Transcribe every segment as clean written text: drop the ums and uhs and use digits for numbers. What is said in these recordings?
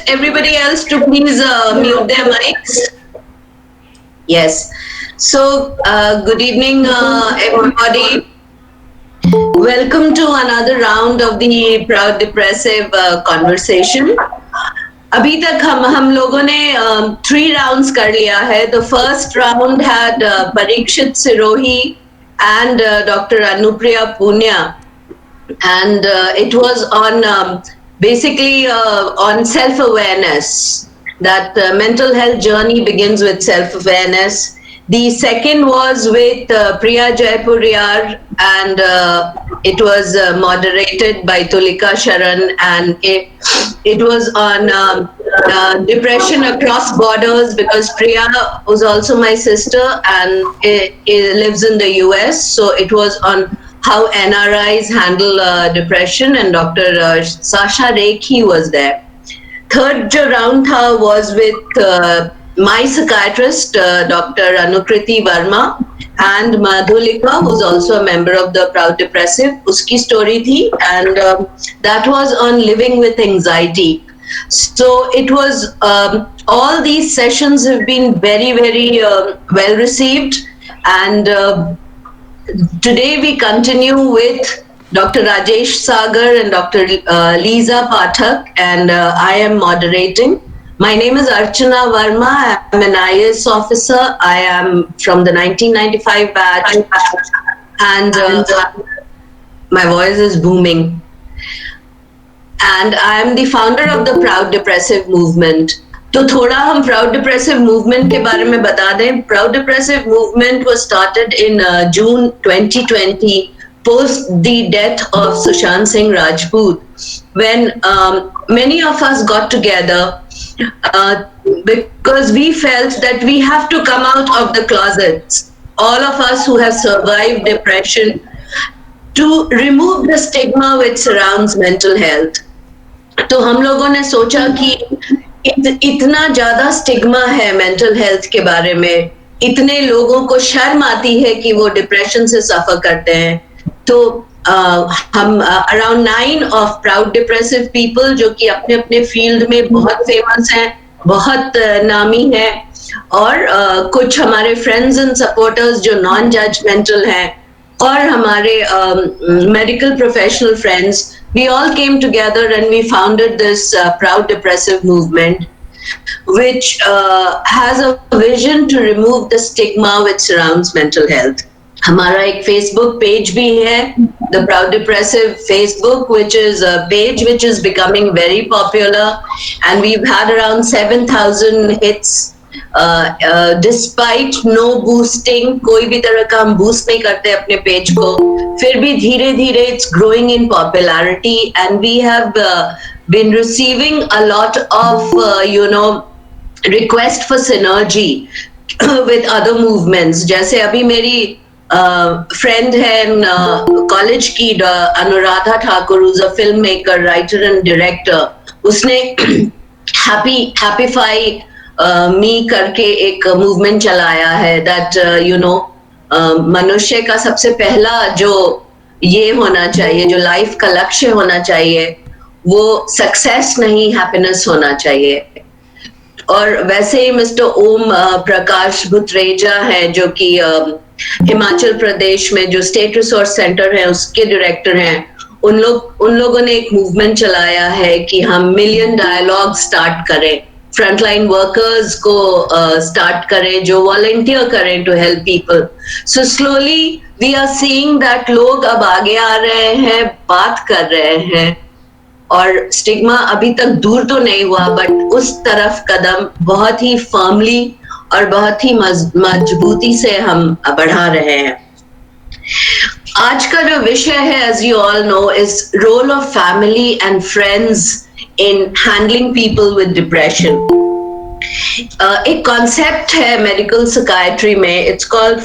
request everybody else to please mute their mics. Yes. So, good evening, everybody. Welcome to another round of the Proud Depressive conversation. अभी तक हम लोगों ने 3 rounds कर लिया है. The first round had Parikshit Sirohi and Dr. Anupriya Punya, and it was on basically on self-awareness, that mental health journey begins with self-awareness. The second was with Priya Jaipuriyar, and it was moderated by Tulika Sharan, and it was on depression across borders, because Priya was also my sister and it lives in the US, so it was on how NRIs handle depression, and Dr. Sasha Rekhi was there. Third round was with my psychiatrist, Dr. Anukriti Verma, and Madhulika, who's also a member of the Proud Depressive. Uski story thi, and that was on living with anxiety. So it was, all these sessions have been very, very well received, and today we continue with Dr. Rajesh Sagar and Dr. Lisa Pathak, and I am moderating. My name is Archana Verma. I'm an IAS officer. I am from the 1995 batch, and my voice is booming. And I am the founder of the Proud Depressive movement. तो थोड़ा हम Proud Depressive movement के बारे में बता दें. Proud Depressive movement was started in June 2020, post the death of Sushant Singh Rajput, when many of us got together because we felt that we have to come out of the closets, all of us who have survived depression, to remove the stigma which surrounds mental health. तो हम लोगों ने सोचा कि इतना ज्यादा stigma है mental health के बारे में, इतने लोगों को शर्म आती है कि वो डिप्रेशन से सफर करते हैं, तो हम around 9 of proud depressive people, जो कि अपने अपने फील्ड में बहुत फेमस हैं, बहुत नामी हैं, और कुछ हमारे फ्रेंड्स एंड सपोर्टर्स जो नॉन जजमेंटल हैं, और हमारे medical professional friends, we all came together and we founded this Proud Depressive movement, which has a vision to remove the stigma which surrounds mental health. हमारा एक Facebook page भी है, the Proud Depressive Facebook, which is a page which is becoming very popular, and we've had around 7,000 hits. Despite no boosting, कोई भी तरह का हम boost नहीं करते अपने पेज को, फिर भी धीरे धीरे it's growing in popularity, and we have been receiving a lot of request for synergy with other movements. जैसे अभी मेरी फ्रेंड है कॉलेज की, Anuradha Thakur, who's a filmmaker, writer and director, उसने हैप्पीफाई मी करके एक मूवमेंट चलाया है, दैट मनुष्य का सबसे पहला जो ये होना चाहिए, जो लाइफ का लक्ष्य होना चाहिए, वो सक्सेस नहीं हैप्पीनेस होना चाहिए. और वैसे ही मिस्टर ओम प्रकाश भुतरेजा है, जो कि हिमाचल प्रदेश में जो स्टेट रिसोर्स सेंटर है उसके डायरेक्टर हैं, उन लोगों ने एक मूवमेंट चलाया है कि हम मिलियन डायलॉग स्टार्ट करें, फ्रंटलाइन वर्कर्स को स्टार्ट करें, जो वॉलंटियर करें to help people. So slowly we are seeing that लोग अब आगे आ रहे हैं, बात कर रहे हैं, और स्टिग्मा अभी तक दूर तो नहीं हुआ, बट उस तरफ कदम बहुत ही फर्मली और बहुत ही मजबूती से हम बढ़ा रहे हैं. आज का जो विषय है, as you all know, is role of family and friends in handling people with depression. एक कॉन्सेप्ट है मेडिकल साइकियाट्री में, इट्स कॉल्ड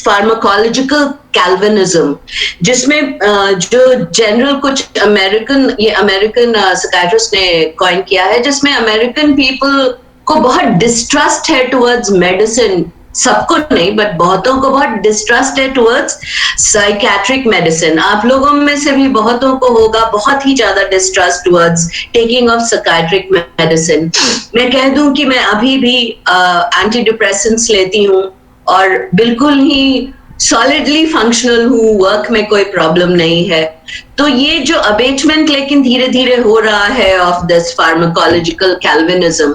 फार्माकोलॉजिकल कैल्विनिज्म, जिसमें जो जनरल कुछ अमेरिकन साइकियाट्रिस्ट ने कॉइन किया है, जिसमें अमेरिकन पीपल को बहुत डिस्ट्रस्ट है टुवर्ड्स मेडिसिन, सबको नहीं बट बहुतों को बहुत डिस्ट्रस्ट है टुवर्ड्स साइकेट्रिक मेडिसिन। आप लोगों में से भी बहुतों को होगा बहुत ही ज्यादा distrust towards taking of psychiatric medicine. मैं कह दूं कि मैं अभी भी एंटी डिप्रेसेंट्स लेती हूँ और बिल्कुल ही सॉलिडली फंक्शनल हूँ, वर्क में कोई प्रॉब्लम नहीं है। तो ये जो अबेटमेंट लेकिन धीरे धीरे हो रहा है ऑफ दिस फार्माकोलॉजिकल कैल्विनिज्म,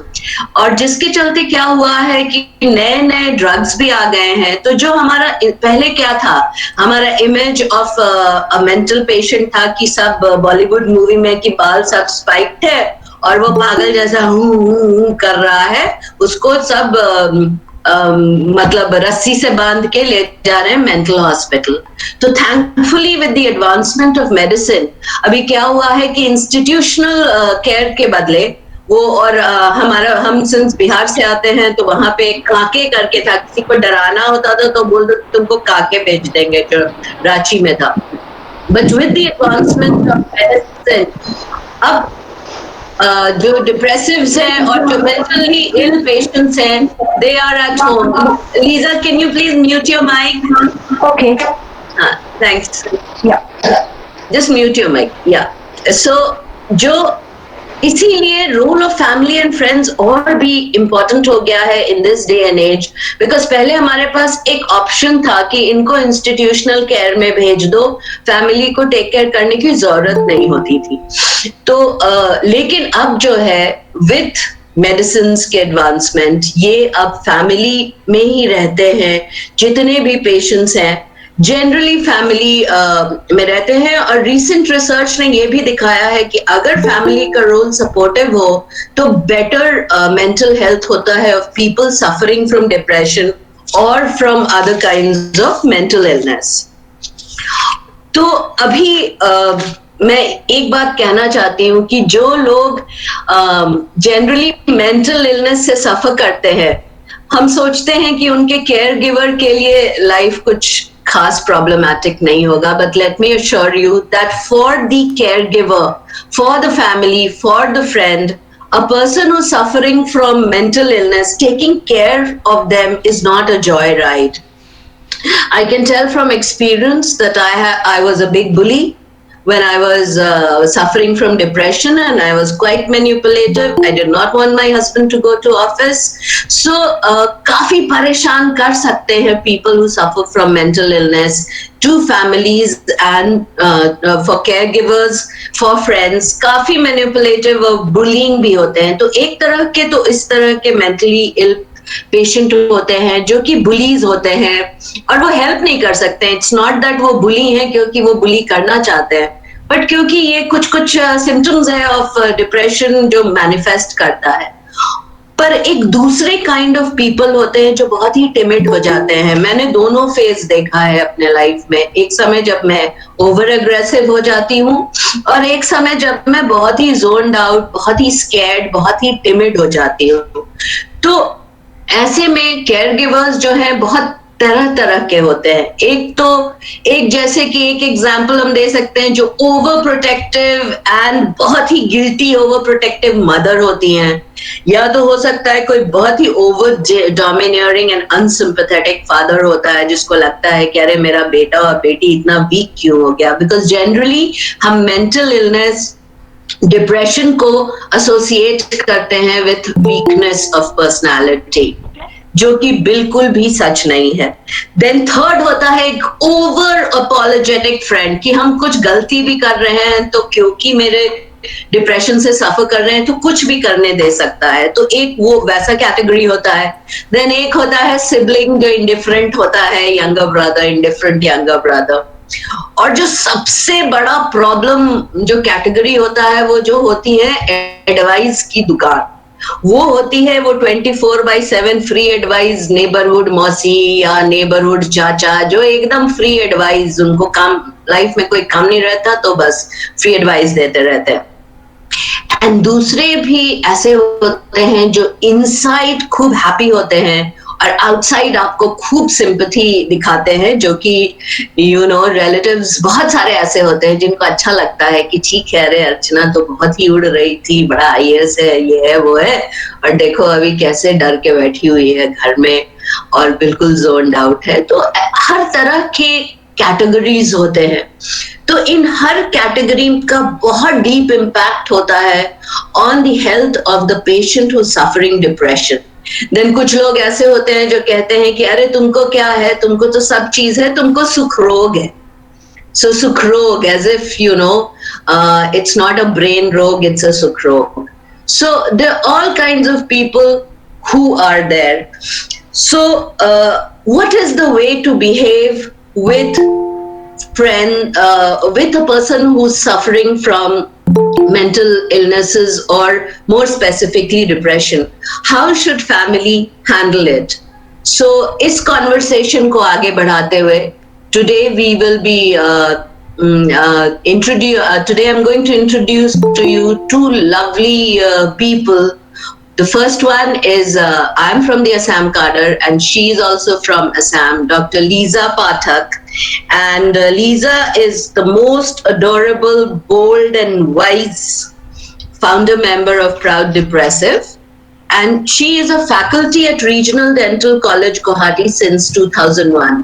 और जिसके चलते क्या हुआ है कि नए नए ड्रग्स भी आ गए हैं। तो जो हमारा पहले क्या था, हमारा image of a mental patient था कि सब बॉलीवुड मूवी में कि बाल सब स्पाइक्ड है और वो पागल जैसा हूं कर रहा है, उसको सब मतलब रस्सी से बांध के ले जा रहे हैं मेंटल हॉस्पिटल। तो thankfully with the advancement of medicine अभी क्या हुआ है कि इंस्टीट्यूशनल केयर के बदले वो, और हम सिंस बिहार से आते हैं तो वहां पे काके करके था, किसी को डराना होता था तो बोल दो तुमको काके भेज देंगे, जो रांची में था। But with the advancement of medicine अब जो डिप्रेसिव्स हैं और जो मेंटली इल पेशेंट्स हैं, they are at home. Lisa, can you please mute your mic? Okay, thanks. या जस्ट म्यूट योर माइक। या सो जो इसीलिए role of family and friends और भी इम्पोर्टेंट हो गया है in this day and age, because पहले हमारे पास एक ऑप्शन था कि इनको इंस्टीट्यूशनल केयर में भेज दो, फैमिली को टेक केयर करने की जरूरत नहीं होती थी। तो लेकिन अब जो है विथ मेडिसिन के एडवांसमेंट, ये अब फैमिली में ही रहते हैं। जितने भी पेशेंट्स हैं जनरली फैमिली में रहते हैं, और रिसेंट रिसर्च ने ये भी दिखाया है कि अगर फैमिली का रोल सपोर्टिव हो तो बेटर मेंटल हेल्थ होता है of people suffering from depression और from other kinds of mental illness. तो अभी मैं एक बात कहना चाहती हूँ कि जो लोग जनरली मेंटल इलनेस से सफर करते हैं, हम सोचते हैं कि उनके केयर गिवर के लिए लाइफ कुछ खास प्रॉब्लमैटिक नहीं होगा, but let me assure you that for the care giver, for the family, for the friend, a person who's suffering from mental illness, taking care of them is not a joyride. I can tell from experience that I was a big bully when I was suffering from depression, and I was quite manipulative. I did not want my husband to go to office. So काफी परेशान कर सकते हैं people who suffer from mental illness, to families and for caregivers, for friends. काफी manipulative और bullying भी होते हैं। तो एक तरह के तो इस तरह के mentally ill पेशेंट होते हैं जो कि बुलीज होते हैं और वो हेल्प नहीं कर सकते। इट्स नॉट दैट वो बुली हैं क्योंकि वो बुली करना चाहते हैं, बट क्योंकि ये कुछ सिम्टम्स है ऑफ डिप्रेशन जो मैनिफेस्ट करता है। पर एक दूसरे काइंड ऑफ पीपल होते हैं जो बहुत ही टिमिड हो जाते हैं। मैंने दोनों फेज देखा है अपने लाइफ में। एक समय जब मैं ओवर एग्रेसिव हो जाती हूँ और एक समय जब मैं बहुत ही जोन्ड आउट, बहुत ही स्कैर्ड, बहुत ही टिमिड हो जाती हूँ। तो ऐसे में केयर गिवर्स जो है बहुत तरह तरह के होते हैं। एक जैसे कि एक एग्जांपल हम दे सकते हैं जो ओवर प्रोटेक्टिव एंड बहुत ही गिल्टी ओवर प्रोटेक्टिव मदर होती हैं, या तो हो सकता है कोई बहुत ही ओवर डोमिनियरिंग एंड अनसिंपैथेटिक फादर होता है जिसको लगता है कि अरे मेरा बेटा और बेटी इतना वीक क्यों हो गया। बिकॉज जनरली हम मेंटल इलनेस, डिप्रेशन को एसोसिएट करते हैं विथ वीकनेस ऑफ पर्सनालिटी, जो कि बिल्कुल भी सच नहीं है। देन थर्ड होता है एक ओवर अपॉलोजेटिक फ्रेंड, कि हम कुछ गलती भी कर रहे हैं तो क्योंकि मेरे डिप्रेशन से सफर कर रहे हैं तो कुछ भी करने दे सकता है। तो एक वो वैसा कैटेगरी होता है। देन एक होता है सिबलिंग जो इंडिफरेंट होता है, younger brother, indifferent younger brother. और जो सबसे बड़ा प्रॉब्लम जो कैटेगरी होता है वो जो होती है एडवाइस की दुकान। वो होती है वो 24/7 फ्री एडवाइस, नेबरहुड मौसी या नेबरहुड चाचा जो एकदम फ्री एडवाइस, उनको काम लाइफ में कोई काम नहीं रहता तो बस फ्री एडवाइस देते रहते हैं। एंड दूसरे भी ऐसे होते हैं जो इनसाइड खूब हैप्पी होते हैं और आउटसाइड आपको खूब सिंपैथी दिखाते हैं, जो कि रिलेटिव्स बहुत सारे ऐसे होते हैं जिनको अच्छा लगता है कि ठीक है, अरे अर्चना तो बहुत ही उड़ रही थी, बड़ा आईएएस है, ये है वो है, और देखो अभी कैसे डर के बैठी हुई है घर में, और बिल्कुल zoned out है, तो हर तरह के कैटेगरीज होते हैं. तो इन हर कैटेगरी का बहुत डीप इम्पैक्ट होता है on the health of the patient who suffering depression. Then कुछ लोग ऐसे होते हैं जो कहते हैं कि अरे तुमको क्या है, तुमको तो सब चीज है, तुमको सुख रोग है. So सुख रोग, as if it's not a brain rog, it's a sukh rog. So there are all kinds of people who are there. So what is the way to behave with with a person who's suffering from mental illnesses or more specifically depression? How should family handle it? So इस conversation को आगे बढ़ाते हुए, today we will be today I'm going to introduce to you two lovely people. The first one is I'm from the Assam cadre and she is also from Assam, Dr. Lisa Pathak. And Lisa is the most adorable, bold and wise founder member of Proud Depressive. And she is a faculty at Regional Dental College, Guwahati since 2001.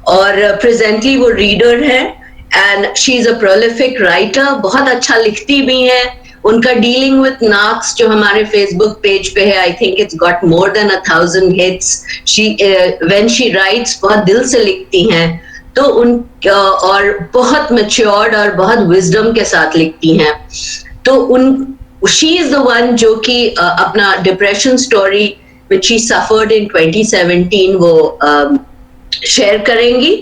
और presently वो reader है and she is a prolific writer, बहुत अच्छा लिखती भी है. उनका dealing with नाक्स जो हमारे फेसबुक पेज पे है, I think it's got more than 1,000 hits. When she writes बहुत दिल से लिखती हैं, तो उन और बहुत मैच्योर्ड और बहुत विजडम के साथ लिखती हैं. तो शी इज द वन जो कि अपना depression story which she suffered in 2017 वो शेयर करेंगी.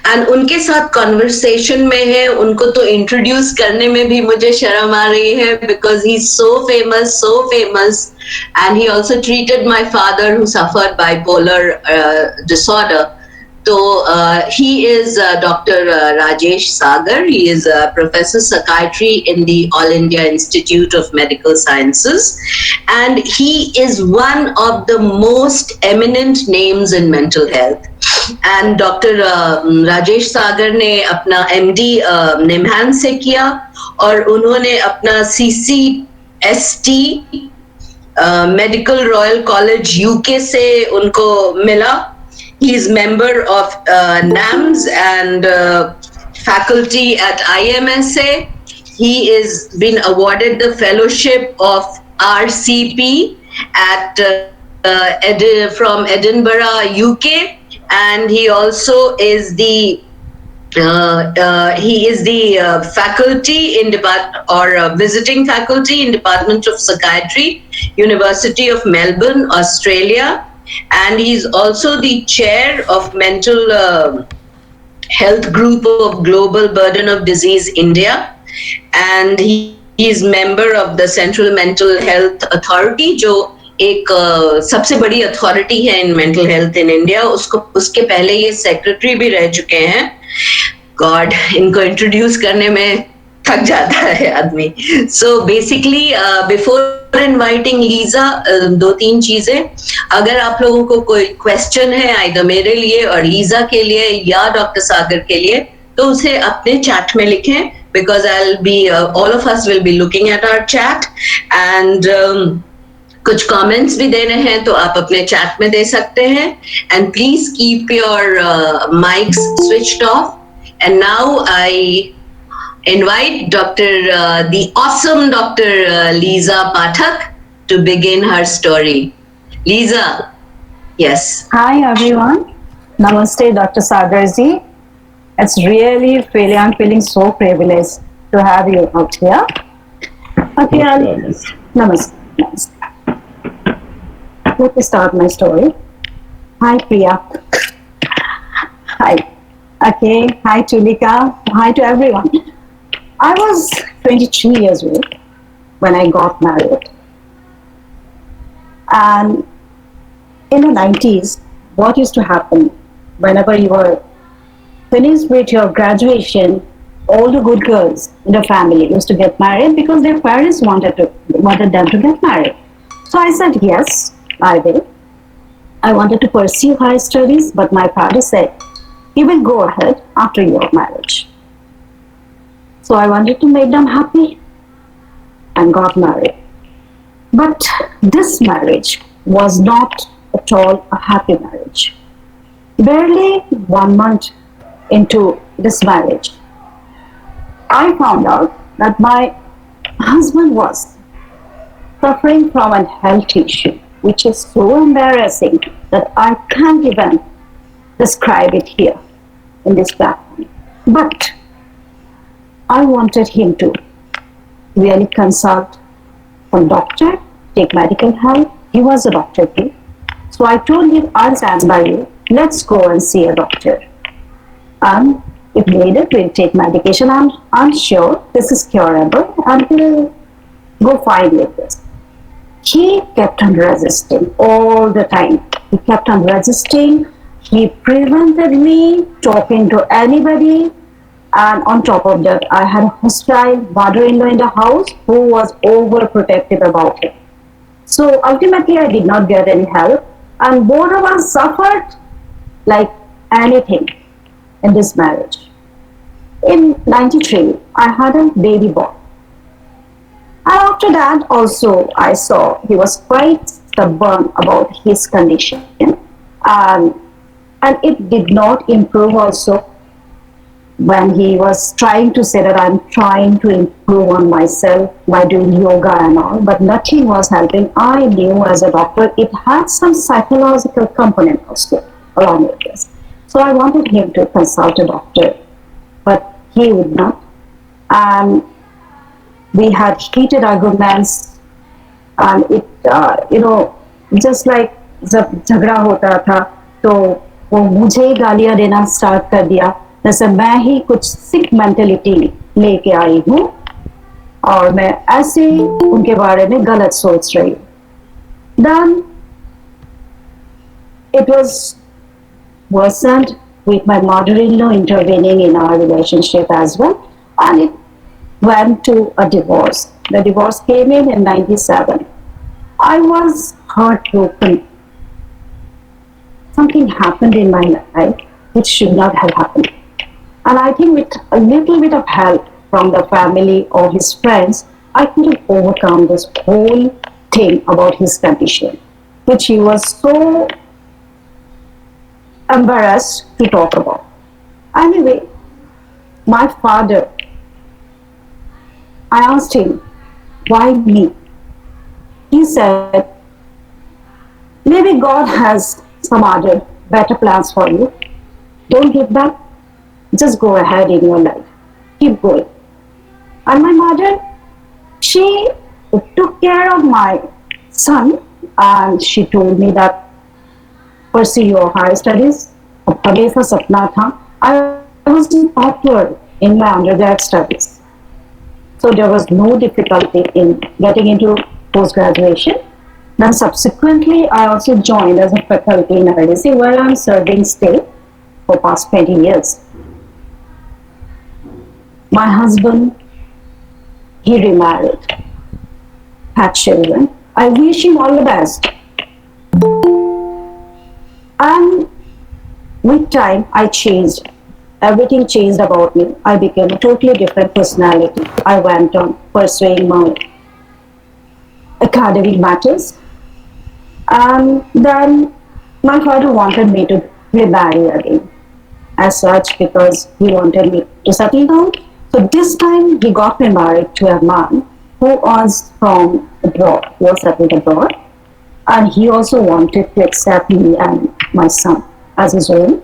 एंड उनके साथ कॉन्वर्सेशन में है. उनको तो इंट्रोड्यूस करने में भी मुझे शर्म आ रही है because he is so famous and he also treated my father who suffered bipolar disorder. So he is Dr. Rajesh Sagar. He is a professor psychiatry in the All India Institute of Medical Sciences, and he is one of the most eminent names in mental health. And Dr. Rajesh Sagar ने अपना MD NIMHANS से किया और उन्होंने अपना CCST Medical Royal College UK से उनको मिला. He is member of NAMS and faculty at IMSA. He is been awarded the fellowship of RCP at from Edinburgh, UK, and he also is the faculty in visiting faculty in Department of Psychiatry, University of Melbourne, Australia. And he's also the chair of mental health group of Global Burden of Disease India, and he is member of the Central Mental Health Authority, जो एक सबसे बड़ी authority है in mental health in India. उसके पहले ये secretary भी रह चुके हैं. गॉड, इनको इंट्रोड्यूस करने में थक जाता है आदमी. So basically before inviting Lisa, 2-3 चीजें. अगर आप लोगों को कोई क्वेश्चन है आइदर मेरे लिए और लीजा के लिए या डॉक्टर सागर के लिए, तो उसे अपने चैट में लिखें because all of us will be looking at our chat. And कुछ कमेंट्स भी देने हैं तो आप अपने चैट में दे सकते हैं. And please keep your mics switched off. And now I invite the awesome Dr. Lisa Pathak to begin her story. Lisa, yes. Hi everyone. Namaste, Dr. Sagarji. I'm feeling so privileged to have you out here. Okay, Namaste. Let me start my story. Hi Priya. Hi. Okay, hi Tulika. Hi to everyone. I was 23 years old when I got married. And in the 90s, what used to happen whenever you were finished with your graduation, all the good girls in the family used to get married because their parents wanted them to get married. So I said, yes, I will. I wanted to pursue higher studies, but my father said, you will go ahead after your marriage. So I wanted to make them happy and got married. But this marriage was not a at all a happy marriage. Barely 1 month into this marriage, I found out that my husband was suffering from a health issue, which is so embarrassing that I can't even describe it here in this platform. But I wanted him to really consult some doctor, take medical help. He was a doctor too. So I told him, I'll stand by you. Let's go and see a doctor. And if needed, we'll take medication. I'm sure this is curable and we'll go fine with this. He kept on resisting all the time. He kept on resisting. He prevented me talking to anybody. And on top of that, I had a hostile mother-in-law in the house who was overprotective about it. So ultimately, I did not get any help. And both of us suffered like anything in this marriage. In 93, I had a baby boy. And after that, also, I saw he was quite stubborn about his condition. And it did not improve also when he was trying to say that I'm trying to improve on myself by doing yoga and all, but nothing was helping. I knew as a doctor it had some psychological component also along with this. So I wanted him to consult a doctor, but he would not. And we had heated arguments, and it, just like जब झगड़ा होता था तो वो मुझे ही गालियां देना start कर दिया, जैसे मैं ही कुछ सिक मेंटेलिटी लेके आई हूँ और मैं ऐसे ही उनके बारे में गलत सोच रही हूँ. Then it was worsened with my mother-in-law intervening in our relationship as well, and it went to a divorce. The divorce came in 97. I was heartbroken. Something happened in my life which should not have happened. And I think with a little bit of help from the family or his friends, I could have overcome this whole thing about his condition, which he was so embarrassed to talk about. Anyway, my father, I asked him, why me? He said, maybe God has some other better plans for you. Don't give back. Just go ahead in your life. Keep going. And my mother, she took care of my son and she told me that pursue your higher studies. हमेशा सपना था. I was popular in my undergrad studies. So there was no difficulty in getting into post-graduation. Then subsequently, I also joined as a faculty in RDC where I'm serving still for past 20 years. My husband, he remarried, had children. I wish him all the best. And with time, I changed. Everything changed about me. I became a totally different personality. I went on pursuing my academic matters. And then my father wanted me to remarry again, as such, because he wanted me to settle down. So this time he got me married to a man who was from abroad, who was settled abroad. And he also wanted to accept me and my son as his own.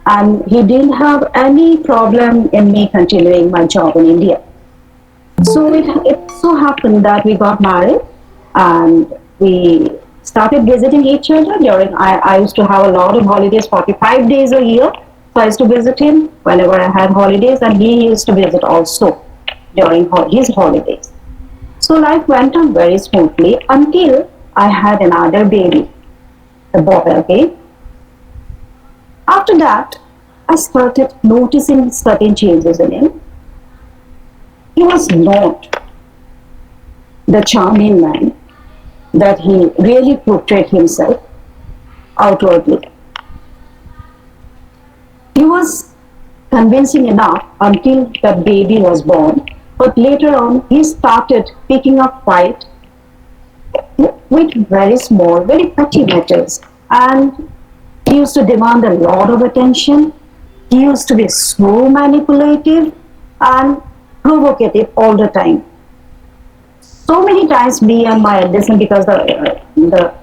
And he didn't have any problem in me continuing my job in India. So it so happened that we got married and we started visiting each other during, I used to have a lot of holidays, 45 days a year. So I used to visit him whenever I had holidays, and he used to visit also during his holidays. So life went on very smoothly until I had another baby, a boy again. After that, I started noticing certain changes in him. He was not the charming man that he really portrayed himself outwardly. He was convincing enough until the baby was born, but later on he started picking up fight with very small, very petty matters. And he used to demand a lot of attention. He used to be so manipulative and provocative all the time. So many times, me and my eldest son, because the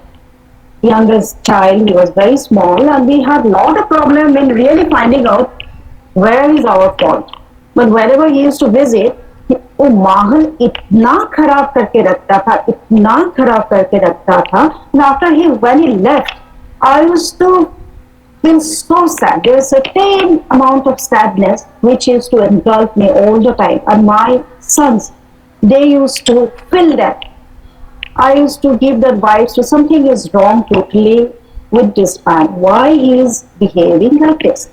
youngest child, he was very small, and we had a lot of problem in really finding out where is our fault. But whenever he used to visit, वो माहौल इतना खराब करके रखता था, इतना खराब करके रखता था. And after when he left, I used to feel so sad. There was a certain amount of sadness which used to engulf me all the time. And my sons, they used to feel that. I used to give that vibes to something is wrong totally with this man. Why he is behaving like this?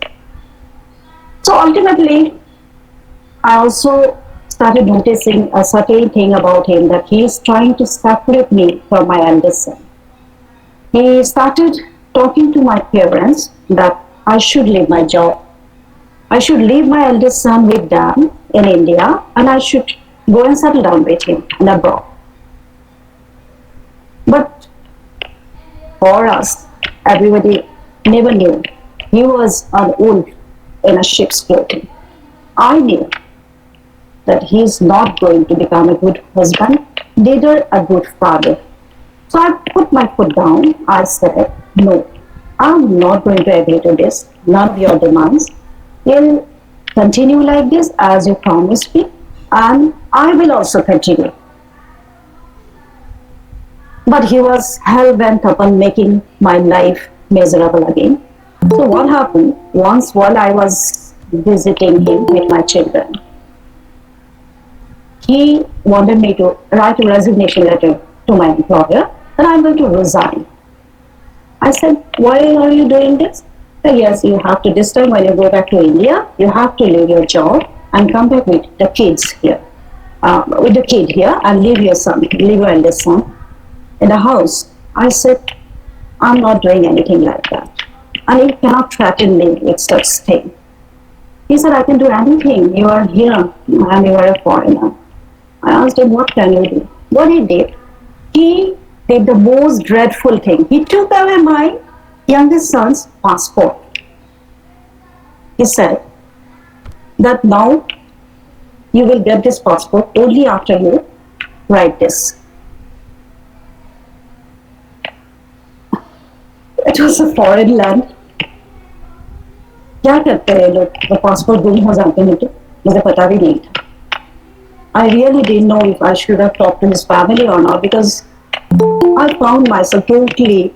So ultimately, I also started noticing a certain thing about him, that he is trying to separate me from my eldest son. He started talking to my parents that I should leave my job. I should leave my eldest son with them in India, and I should go and settle down with him in abroad. But for us, everybody never knew he was an wolf in a sheep's clothing. I knew that he is not going to become a good husband, neither a good father. So I put my foot down. I said, no, I'm not going to agree to this. None of your demands. You'll continue like this as you promised me, and I will also continue. But he was hell-bent upon making my life miserable again. So what happened, once while I was visiting him with my children, he wanted me to write a resignation letter to my employer that I'm going to resign. I said, why are you doing this? He said, yes, you have to, this time when you go back to India, you have to leave your job and come back with the kids here, with the kid here, and leave your son, leave your eldest son in the house. I said, I'm not doing anything like that. And you cannot threaten me with such thing. He said, I can do anything. You are here and you are a foreigner. I asked him, what can you do? What he did the most dreadful thing. He took away my youngest son's passport. He said that now you will get this passport only after you write this. It was a foreign land. क्या करते हैं लोग? The passport गुम हो जाते हैं तो मुझे पता भी नहीं था. I really didn't know if I should have talked to his family or not, because I found myself totally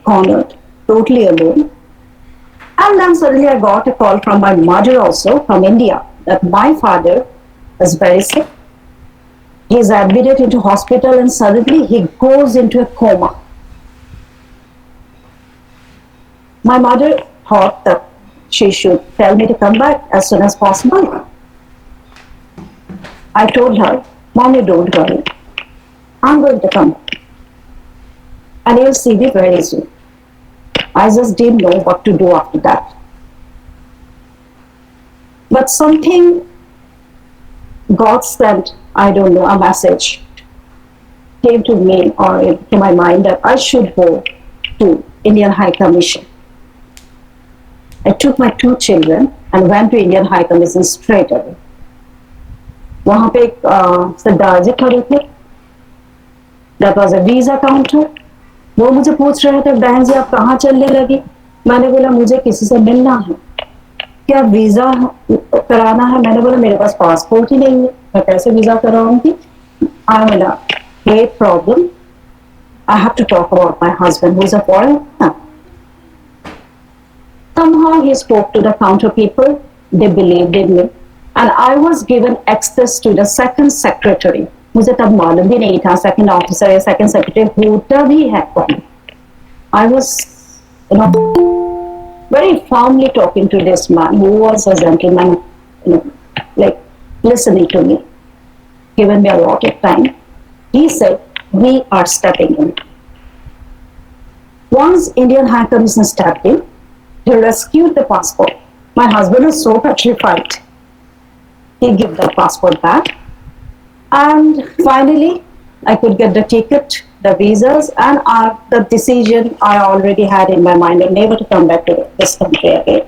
cornered, totally alone. And then suddenly I got a call from my mother also from India that my father is very sick. He is admitted into hospital and suddenly he goes into a coma. My mother thought that she should tell me to come back as soon as possible. I told her, Mommy, don't worry. I'm going to come back. And you'll see me very soon. I just didn't know what to do after that. But something God sent, I don't know, a message came to me or to my mind that I should go to Indian High Commission. I took my 2 children and went to Indian High Commission straight away. वहाँ पे एक सरदार जी खड़े थे. That was a visa counter. वो मुझे पूछ रहे थे, बहन जी आप कहाँ चलने लगी? मैंने बोला मुझे किसी से मिलना है. क्या वीजा कराना है? मैंने बोला मेरे पास पासपोर्ट ही नहीं है, मैं कैसे visa कराऊंगी? I am in a great problem. I have to talk about my husband who is a foreigner. Somehow he spoke to the counter people. They believed in me. And I was given access to the second secretary. मुझे तब मालूम भी नहीं था second officer या second secretary होता भी है कौन. I was, very firmly talking to this man who was a gentleman, like listening to me, given me a lot of time. He said, we are stepping in. Once Indian High Commission stepped in, he rescued the passport. My husband was so petrified. He gave the passport back. And finally, I could get the ticket, the visas, and the decision I already had in my mind and never to come back to this country again.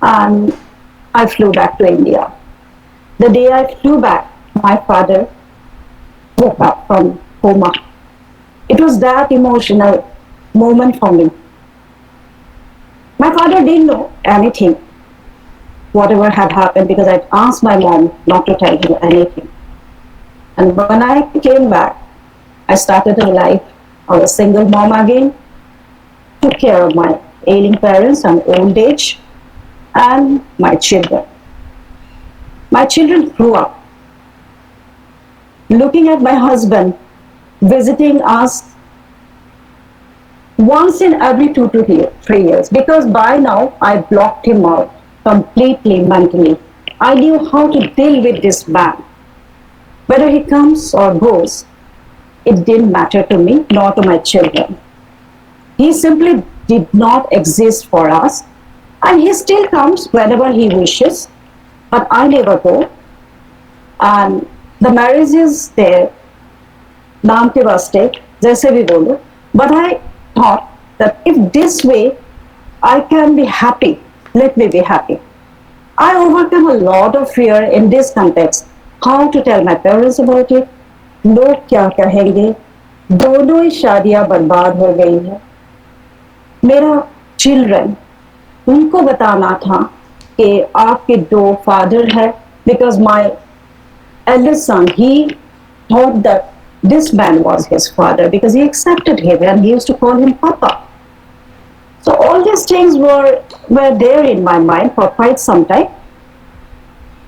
And I flew back to India. The day I flew back, my father woke up from coma. It was that emotional moment for me. My father didn't know anything, whatever had happened, because I'd asked my mom not to tell him anything. And when I came back, I started a life of a single mom again, took care of my ailing parents and old age, and my children. My children grew up looking at my husband visiting us once in every 2 to 3 years, because by now I blocked him out completely mentally. I knew how to deal with this man. Whether he comes or goes, it didn't matter to me nor to my children. He simply did not exist for us, and he still comes whenever he wishes, but I never go. And the marriage is there, नाम के वास्ते जैसे भी बोलो, but I thought that if this way I can be happy, let me be happy. I overcome a lot of fear in this context. How to tell my parents about it? लोग क्या कहेंगे? दोनों ही शादियां बर्बाद हो गई हैं. मेरा चिल्ड्रन, उनको बताना था कि आपके दो फादर है, because my eldest son, he thought that this man was his father because he accepted him and he used to call him Papa. So all these things were there in my mind for quite some time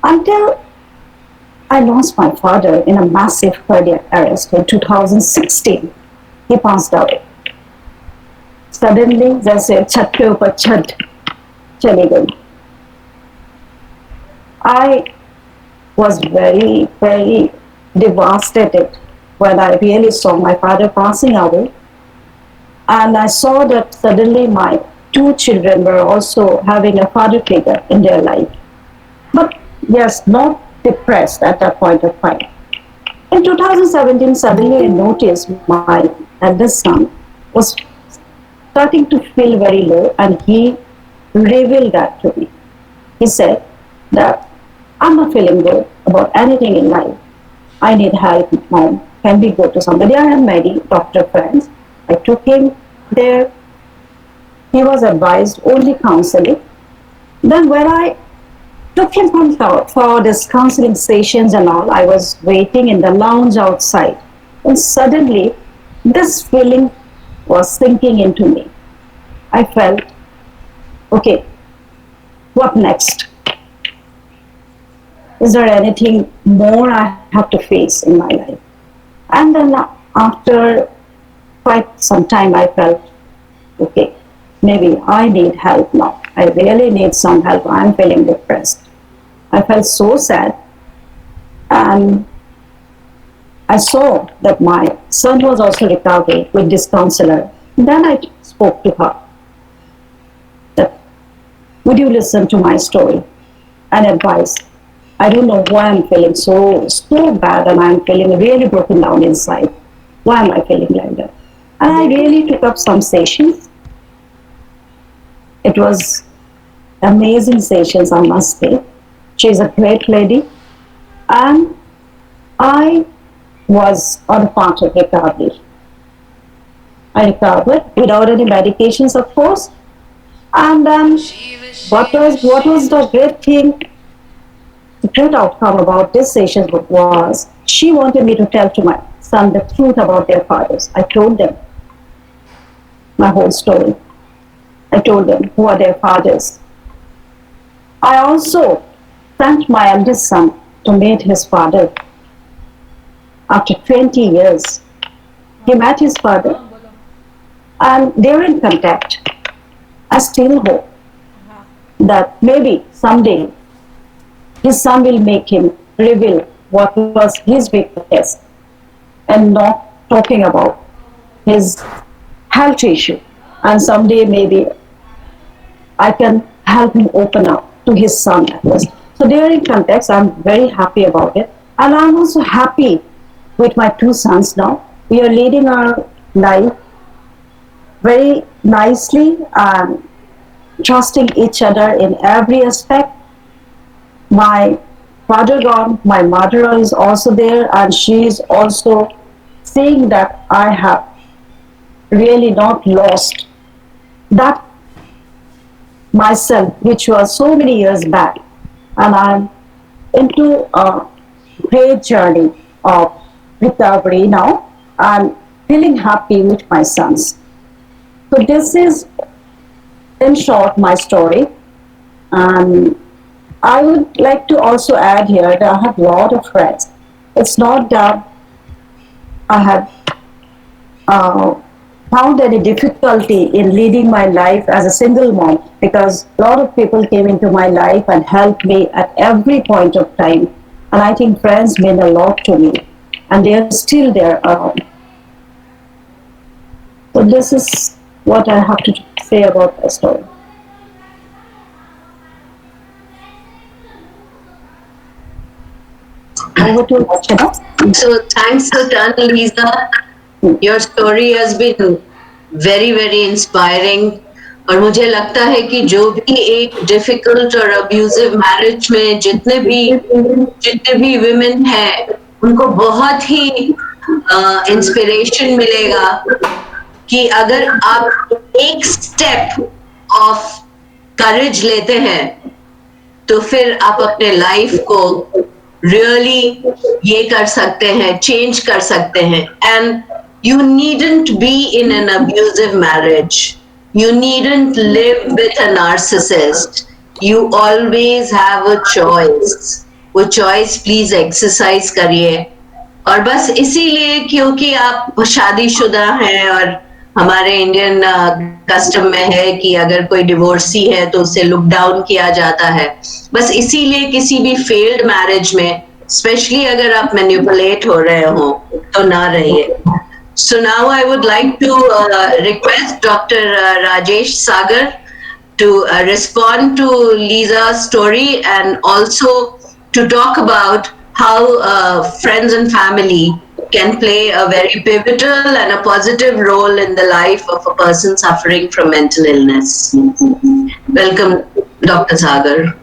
until I lost my father in a massive cardiac arrest in 2016. He passed away. Suddenly, जैसे छत के ऊपर छत चली गई. I was very, very devastated when I really saw my father passing away. And I saw that suddenly my two children were also having a father figure in their life. But yes, not depressed at that point of time. In 2017, suddenly I noticed my eldest son was starting to feel very low, and he revealed that to me. He said that I'm not feeling good about anything in life. I need help, mom. Can we go to somebody? I have many doctor friends. I took him there. He was advised only counseling. Then when I took him for this counseling sessions and all, I was waiting in the lounge outside. And suddenly, this feeling was sinking into me. I felt, okay, what next? Is there anything more I have to face in my life? And then after quite some time, I felt, okay, maybe I need help now. I really need some help. I'm feeling depressed. I felt so sad. And I saw that my son was also recovering with this counselor. Then I spoke to her that, would you listen to my story and advice? I don't know why I'm feeling so bad, and I'm feeling really broken down inside. Why am I feeling like that? And I really took up some sessions. It was amazing sessions, I must say. She's a great lady. And I was on a path of recovery. I recovered without any medications, of course. And then what was the great thing? The great outcome about this session was she wanted me to tell to my son the truth about their fathers. I told them my whole story. I told them who are their fathers. I also sent my eldest son to meet his father. After 20 years, he met his father and they're in contact. I still hope that maybe someday his son will make him reveal what was his weakness and not talking about his health issue. And someday maybe I can help him open up to his son at least. So they are in context. I'm very happy about it. And I'm also happy with my two sons now. We are leading our life very nicely and trusting each other in every aspect. My father gone, my mother is also there, and she is also saying that I have really not lost that myself, which was so many years back, and I'm into a great journey of recovery now and feeling happy with my sons. So this is, in short, my story. And I would like to also add here that I have a lot of friends. It's not that I have uh, found any difficulty in leading my life as a single mom, because a lot of people came into my life and helped me at every point of time. And I think friends mean a lot to me, and they are still there around. So this is what I have to say about the story. Over to Archana. So thanks a ton, Lisa. Your story has been very, very inspiring. और मुझे लगता है कि जो भी एक difficult और abusive marriage में जितने भी विमेन हैं, उनको बहुत ही इंस्पिरेशन मिलेगा कि अगर आप एक स्टेप ऑफ करेज लेते हैं तो फिर आप अपने लाइफ को रियली ये कर सकते हैं, चेंज कर सकते हैं. And you needn't be in an abusive marriage. You needn't live with a narcissist. You always have a choice. वो choice please exercise करिए. और बस इसीलिए क्योंकि आप शादीशुदा हैं और हमारे इंडियन कस्टम में है कि अगर कोई डिवोर्सी है तो उसे लुक डाउन किया जाता है. बस इसीलिए किसी भी फेल्ड मैरिज में, स्पेशली अगर आप मैनिपुलेट हो रहे हो, तो ना रहिए. So now I would like to request Dr. Rajesh Sagar to respond to Lisa's story and also to talk about how friends and family can play a very pivotal and a positive role in the life of a person suffering from mental illness. Welcome, Dr. Sagar.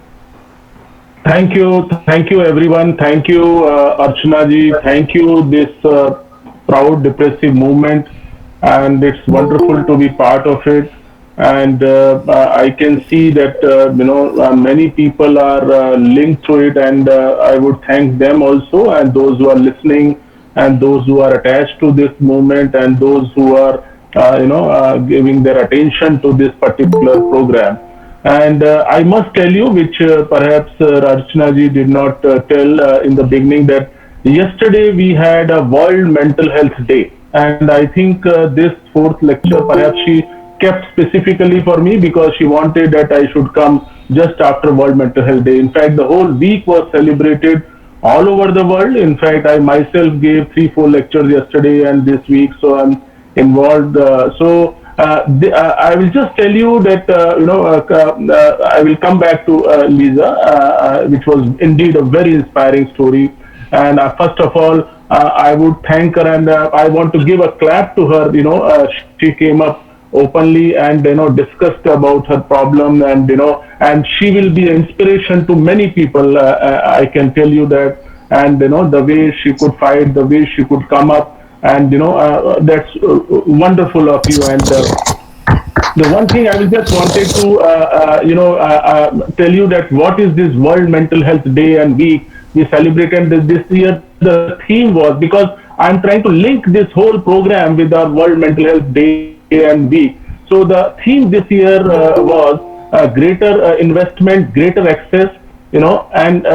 Thank you everyone. Thank you, Archana ji. Thank you, this proud depressive movement, and it's wonderful to be part of it. And I can see that many people are linked to it, and I would thank them also, and those who are listening, and those who are attached to this movement, and those who are giving their attention to this particular program. And I must tell you, which perhaps Rachna ji did not tell in the beginning, that yesterday we had a World Mental Health Day, and I think this fourth lecture perhaps she kept specifically for me because she wanted that I should come just after World Mental Health Day. In fact, the whole week was celebrated all over the world. In fact, I myself gave 3-4 lectures yesterday and this week, so I'm involved. I will just tell you that I will come back to Lisa, which was indeed a very inspiring story. And first of all, I would thank her, and I want to give a clap to her. She came up openly and discussed about her problem, and she will be an inspiration to many people. I can tell you that, and the way she could fight, the way she could come up, and that's wonderful of you. And the one thing I will just wanted to tell you that what is this World Mental Health Day and Week we celebrated this year. The theme was, because I'm trying to link this whole program with our World Mental Health Day and Week. So the theme this year was greater investment, greater access, and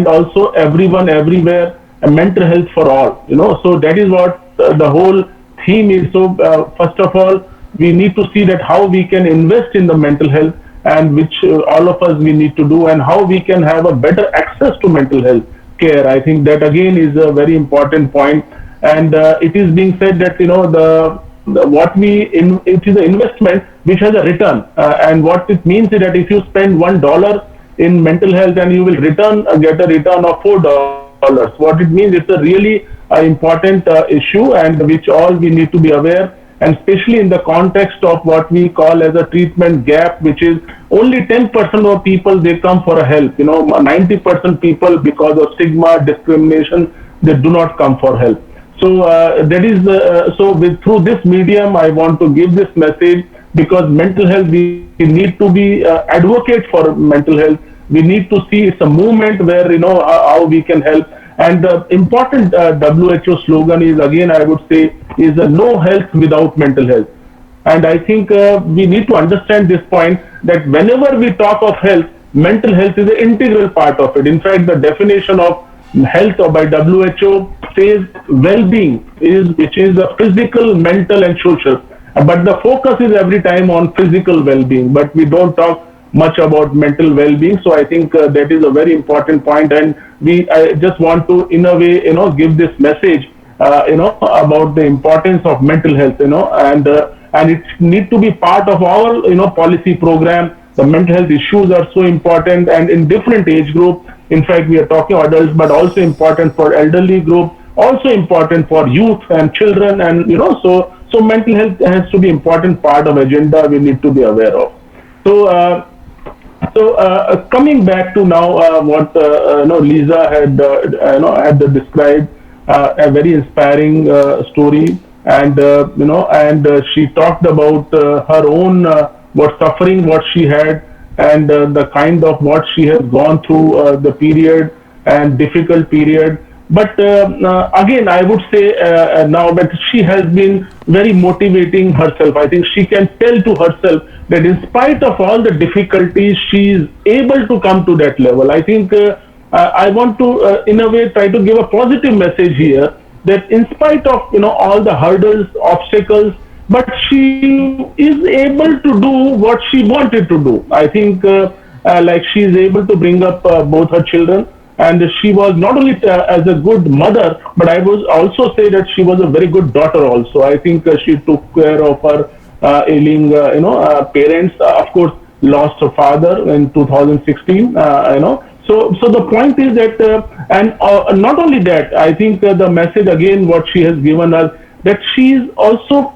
also everyone, everywhere, mental health for all. So that is what the whole theme is. So first of all, we need to see that how we can invest in the mental health, and which all of us we need to do, and how we can have a better access to mental health care. I think that again is a very important point. And it is being said that it is an investment which has a return, and what it means is that if you spend $1 in mental health, and you will get a return of $4. What it means, it's a really important issue, and which all we need to be aware, and especially in the context of what we call as a treatment gap, which is only 10% of people they come for a help. 90% people, because of stigma, discrimination, they do not come for help. So that is through this medium, I want to give this message, because mental health, we need to be advocate for mental health. We need to see it's a movement where how we can help. And the important WHO slogan is, again I would say, is no health without mental health. And I think we need to understand this point, that whenever we talk of health, mental health is an integral part of it. In fact, the definition of health by WHO says well-being, which is the physical, mental and social. But the focus is every time on physical well-being, but we don't talk much about mental well-being. So I think that is a very important point, and I just want to, in a way, give this message, about the importance of mental health, and it need to be part of our, policy program. The mental health issues are so important, and in different age group. In fact, we are talking adults, but also important for elderly group, also important for youth and children, and so mental health has to be important part of agenda we need to be aware of. So. Coming back to now, what Lisa had described, a very inspiring story, and she talked about her own what suffering, what she had, and the kind of what she has gone through, the period and difficult period. But again, I would say now that she has been very motivating herself. I think she can tell to herself that in spite of all the difficulties, she is able to come to that level. I think I want to, in a way, try to give a positive message here, that in spite of all the hurdles, obstacles, but she is able to do what she wanted to do. I think like she is able to bring up both her children. And she was not only as a good mother, but I would also say that she was a very good daughter also. I think she took care of her ailing, parents. Of course, lost her father in 2016. So the point is that, and not only that, I think the message again, what she has given us, that she is also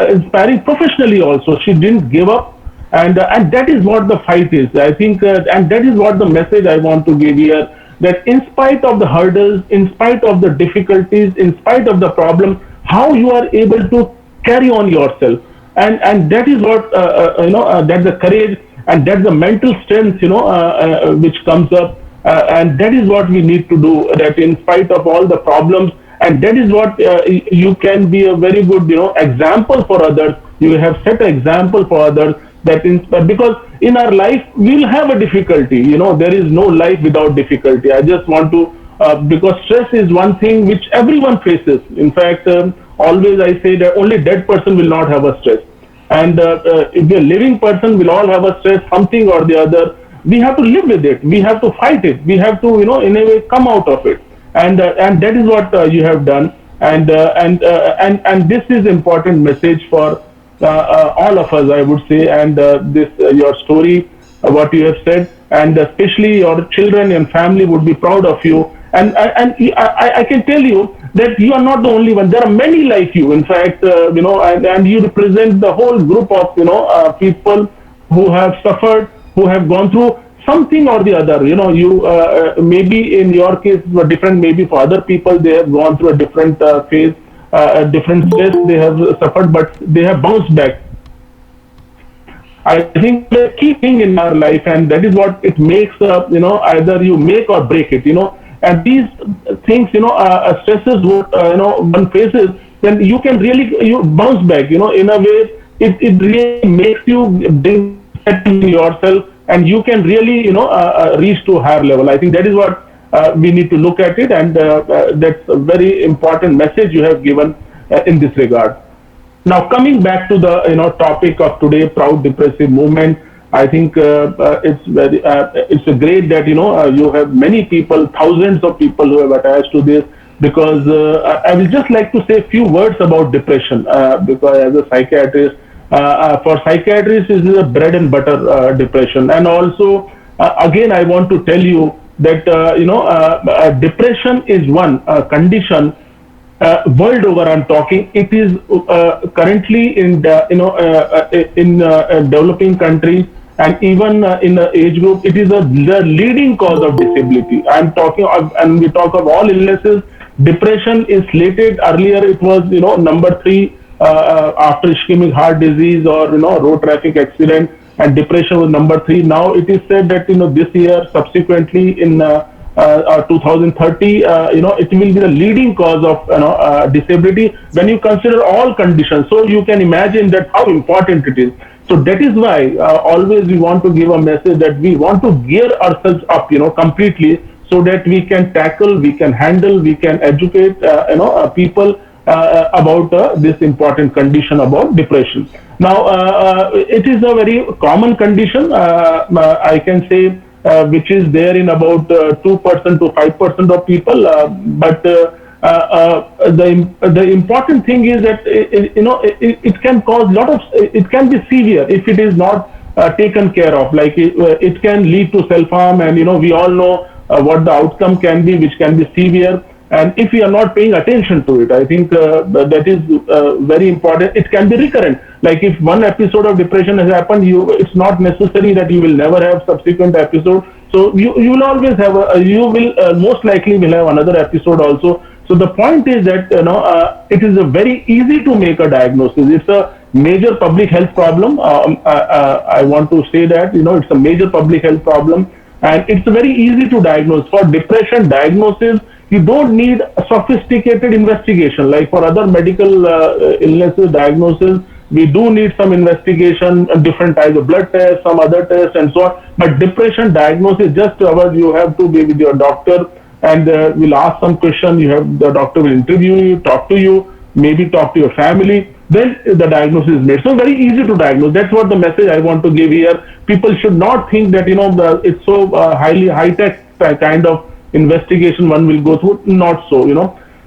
inspiring professionally also. She didn't give up. And that is what the fight is. I think, and that is what the message I want to give here, that in spite of the hurdles, in spite of the difficulties, in spite of the problem, how you are able to carry on yourself. And that is what, that's the courage, and that's the mental strength, which comes up. And that is what we need to do, that in spite of all the problems, and that is what you can be a very good, example for others. You have set an example for others, that because in our life we'll have a difficulty. There is no life without difficulty. I just want to, because stress is one thing which everyone faces. In fact, always I say that only dead person will not have a stress, and if a living person will all have a stress, something or the other. We have to live with it. We have to fight it. We have to, in a way, come out of it. And that is what you have done. And this is important message for all of us, I would say. And this your story, what you have said, and especially your children and family would be proud of you. And I can tell you that you are not the only one. There are many like you. In fact, and you represent the whole group of people who have suffered, who have gone through something or the other. You maybe in your case were different. Maybe for other people they have gone through a different phase, a different stress they have suffered, but they have bounced back. I think the key thing in our life, and that is what it makes, either you make or break it, and these things, stresses what, one faces, then you can really, you bounce back, in a way, it really makes you bring yourself, and you can really, reach to a higher level. I think that is what we need to look at it, and that's a very important message you have given in this regard. Now, coming back to the topic of today, Proud Depressive Movement, I think it's very it's great that you have many people, thousands of people who have attached to this, because I will just like to say a few words about depression, because as a psychiatrist, for psychiatrists this is a bread and butter, depression. And also again I want to tell you that depression is one condition world over I'm talking, it is currently in the, developing countries, and even in the age group, it is the leading cause of disability. I'm talking of, and we talk of all illnesses. Depression is slated earlier. It was number 3 after ischemic heart disease or road traffic accident, and depression was number 3. Now it is said that this year, subsequently in 2030, it will be the leading cause of disability when you consider all conditions. So you can imagine that how important it is. So that is why always we want to give a message that we want to gear ourselves up, completely, so that we can tackle, we can handle, we can educate, people about this important condition about depression. Now, it is a very common condition, I can say, which is there in about 2% to 5% of people. But the important thing is that it can cause lot of, it can be severe if it is not taken care of. Like it can lead to self-harm, and we all know what the outcome can be, which can be severe. And if we are not paying attention to it, I think that is very important. It can be recurrent. Like if one episode of depression has happened, it's not necessary that you will never have subsequent episode. So you will always have you will most likely will have another episode also. So the point is that it is a very easy to make a diagnosis. It's a major public health problem. I want to say that it's a major public health problem, and it's very easy to diagnose. For depression diagnosis, you don't need a sophisticated investigation. Like for other medical illnesses diagnosis, we do need some investigation, different types of blood tests, some other tests, and so on. But depression diagnosis, just you have to be with your doctor, and we'll ask some question. The doctor will interview you, talk to you, maybe talk to your family. Then the diagnosis is made. So very easy to diagnose. That's what the message I want to give here. People should not think that it's so highly high-tech kind of investigation one will go through. Not so,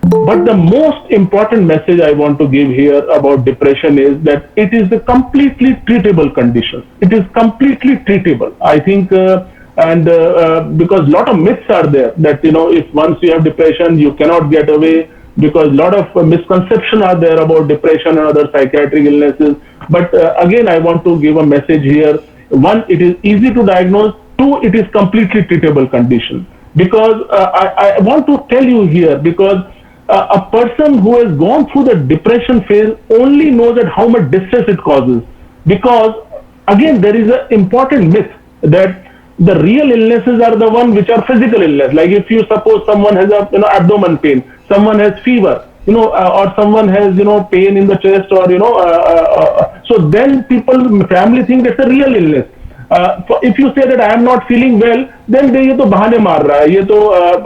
But the most important message I want to give here about depression is that it is a completely treatable condition. It is completely treatable. I think, because a lot of myths are there that, if once you have depression, you cannot get away, because a lot of misconceptions are there about depression and other psychiatric illnesses. But again, I want to give a message here. One, it is easy to diagnose. Two, it is completely treatable condition. Because I want to tell you here, because a person who has gone through the depression phase only knows that how much distress it causes. Because again, there is an important myth that the real illnesses are the one which are physical illness. Like if you suppose someone has a abdomen pain, someone has fever, or someone has pain in the chest, or so then family think that's a real illness. If you say that I am not feeling well, then ये तो बहाने मार रहा है, ये तो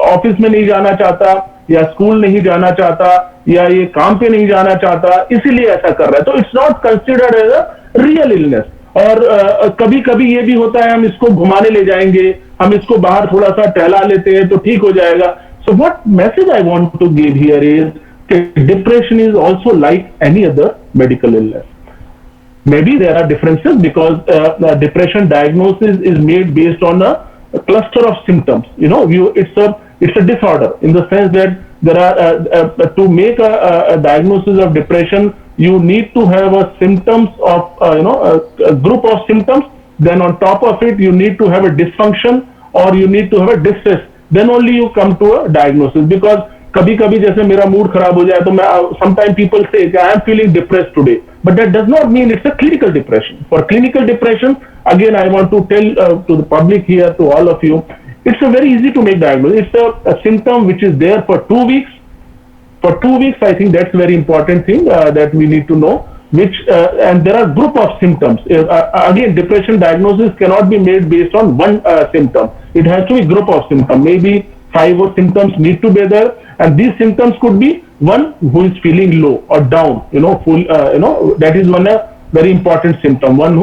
office में नहीं जाना चाहता, या स्कूल नहीं जाना चाहता, या ये काम पे नहीं जाना चाहता, इसीलिए ऐसा कर रहा है. तो it's not considered as a real illness. और कभी कभी ये भी होता है, हम इसको घुमाने ले जाएंगे, हम इसको बाहर थोड़ा सा टहला लेते हैं तो ठीक हो जाएगा. So what message I want to give here is depression is also like any other medical illness. Maybe there are differences because depression diagnosis is made based on a cluster of symptoms. It's a disorder in the sense that there are to make a diagnosis of depression, you need to have a symptoms of a group of symptoms. Then on top of it, you need to have a dysfunction or you need to have a distress. Then only you come to a diagnosis. Because कभी कभी जैसे मेरा mood खराब हो जाए तो मैं sometimes people say I am feeling depressed today, but that does not mean it's a clinical depression. For clinical depression, again I want to tell to the public here, to all of you, it's a very easy to make diagnosis. It's a symptom which is there for 2 weeks. For 2 weeks, I think that's very important thing that we need to know. And there are group of symptoms. Again, depression diagnosis cannot be made based on one symptom. It has to be group of symptoms. Maybe 5 or symptoms need to be there, and these symptoms could be one who is feeling low or down, that is one very important symptom. One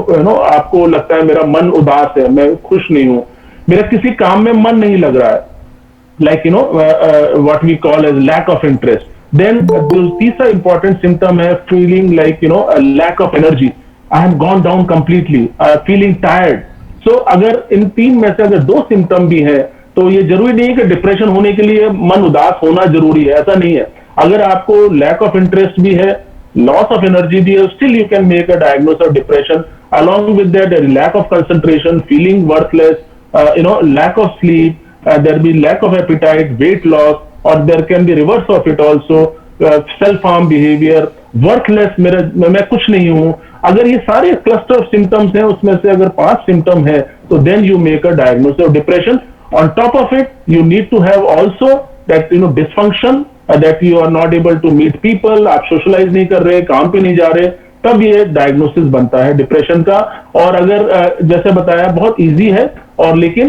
आपको लगता है मेरा मन उदास है, मैं खुश नहीं हूँ, मेरा किसी काम में मन नहीं लग रहा है, like what we call as lack of interest. Then तीसरा important symptom है feeling like a lack of energy. I have gone down completely, feeling tired. So अगर इन 3 में से अगर 2 symptom भी है, तो ये जरूरी नहीं है कि डिप्रेशन होने के लिए मन उदास होना जरूरी है, ऐसा नहीं है. अगर आपको लैक ऑफ इंटरेस्ट भी है, लॉस ऑफ एनर्जी भी है, still you can make a diagnosis of depression. Along with that, there is lack of concentration, feeling worthless, lack of sleep, there will be lack of appetite, weight loss, or there can be reverse of it also, self-harm behavior, worthless, मैं कुछ नहीं हूँ. अगर ये सारे cluster of symptoms हैं, उसमें से अगर 5 symptom है, तो then you make a diagnosis of depression. On top of it, you need to have also that dysfunction, that you are not able to meet people, आप socialize नहीं कर रहे, काम पे नहीं जा रहे, तब ये डायग्नोसिस बनता है डिप्रेशन का. और अगर जैसे बताया बहुत इजी है, और लेकिन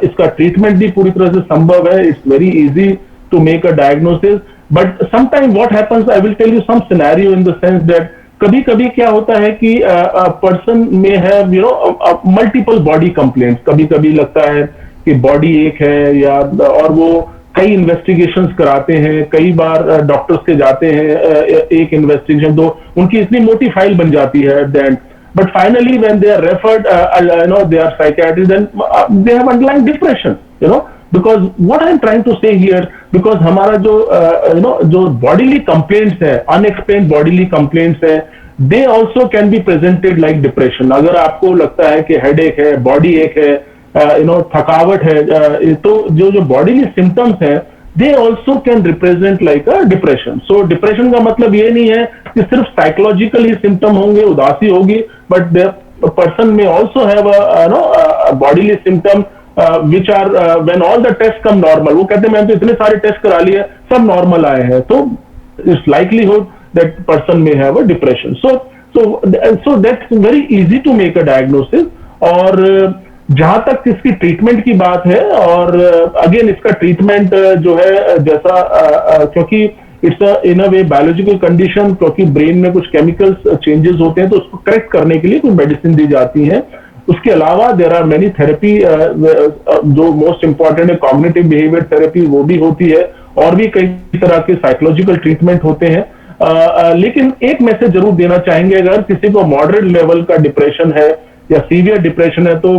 इसका ट्रीटमेंट भी पूरी तरह से संभव है. It's very easy to make a diagnosis, but sometime what happens, I will tell you some scenario in the sense that कभी कभी क्या होता है कि person may have multiple body complaints. कभी कभी लगता है कि बॉडी एक है, या और वो कई इन्वेस्टिगेशंस कराते हैं, कई बार डॉक्टर्स के जाते हैं, एक इन्वेस्टिगेशन तो उनकी इतनी मोटी फाइल बन जाती है at the end, but finally when they are referred, they are psychiatrist, then they have underlying depression, because what I am trying to say here, because हमारा जो बॉडीली कंप्लेंट्स है, अनएक्सप्लेन्ड बॉडीली कंप्लेंट्स है, they also can be presented like depression. अगर आपको लगता है कि headache है, बॉडी एक है, थकावट है, तो जो बॉडीली सिम्टम्स हैं, दे also can represent like a depression. So depression का मतलब ये नहीं है कि सिर्फ साइकोलॉजिकल ही सिम्टम होंगे, उदासी होगी, but the person may also have bodily symptom which are when all the test come normal. वो कहते हैं मैंने तो इतने सारे टेस्ट करा लिए, सब नॉर्मल आए हैं, तो it's likelihood that person may have a depression. So that's very easy to make a diagnosis. और जहां तक इसकी ट्रीटमेंट की बात है, और अगेन इसका ट्रीटमेंट जो है, जैसा क्योंकि it's in a way biological condition, क्योंकि ब्रेन में कुछ केमिकल्स चेंजेस होते हैं, तो उसको करेक्ट करने के लिए कुछ मेडिसिन दी जाती है. उसके अलावा देयर आर मेनी थेरेपी, जो मोस्ट इंपॉर्टेंट है कॉग्निटिव बिहेवियर थेरेपी, वो भी होती है, और भी कई तरह के साइकोलॉजिकल ट्रीटमेंट होते हैं. लेकिन एक मैसेज जरूर देना चाहेंगे, अगर किसी को मॉडरेट लेवल का डिप्रेशन है या सीवियर डिप्रेशन है, तो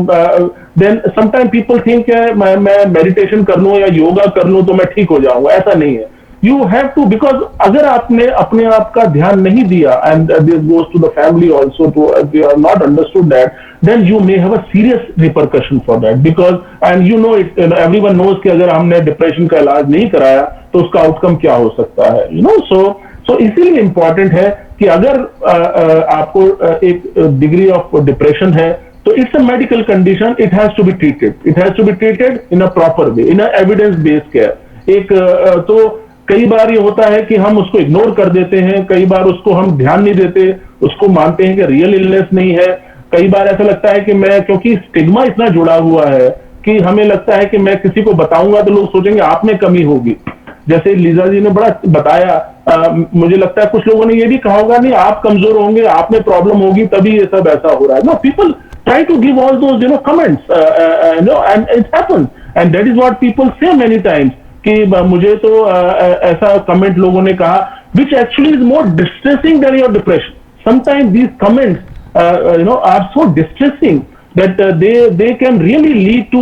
देन समटाइम पीपल थिंक मैं मेडिटेशन कर लूं या योगा कर लूं तो मैं ठीक हो जाऊंगा. ऐसा नहीं है. यू हैव टू, बिकॉज अगर आपने अपने आप का ध्यान नहीं दिया, and this goes to the family also, to they are not understood that, then you may have a serious repercussion for that. Because and you know it, everyone knows कि अगर हमने डिप्रेशन का इलाज नहीं कराया तो उसका आउटकम क्या हो सकता है. सो इसीलिए इंपॉर्टेंट है कि अगर आपको एक डिग्री ऑफ डिप्रेशन है, तो it's a medical condition, it has to be treated. It has to be treated in a proper way, in a evidence based care. एक तो कई बार ये होता है कि हम उसको इग्नोर कर देते हैं, कई बार उसको हम ध्यान नहीं देते, उसको मानते हैं कि रियल इलनेस नहीं है. कई बार ऐसा लगता है कि क्योंकि स्टिग्मा इतना जुड़ा हुआ है कि हमें लगता है कि मैं किसी को बताऊंगा तो लोग सोचेंगे आप में कमी होगी. जैसे लीजा जी ने बड़ा बताया, मुझे लगता है कुछ लोगों ने ये भी कहा होगा, नहीं आप कमजोर होंगे, आप में प्रॉब्लम होगी, तभी ये सब ऐसा हो रहा है. No, people try to give all those comments, and it happens, and that is what people say many times, कि मुझे तो ऐसा कमेंट लोगों ने कहा, which actually is more distressing than your depression. Sometimes these comments are so distressing that they can really lead to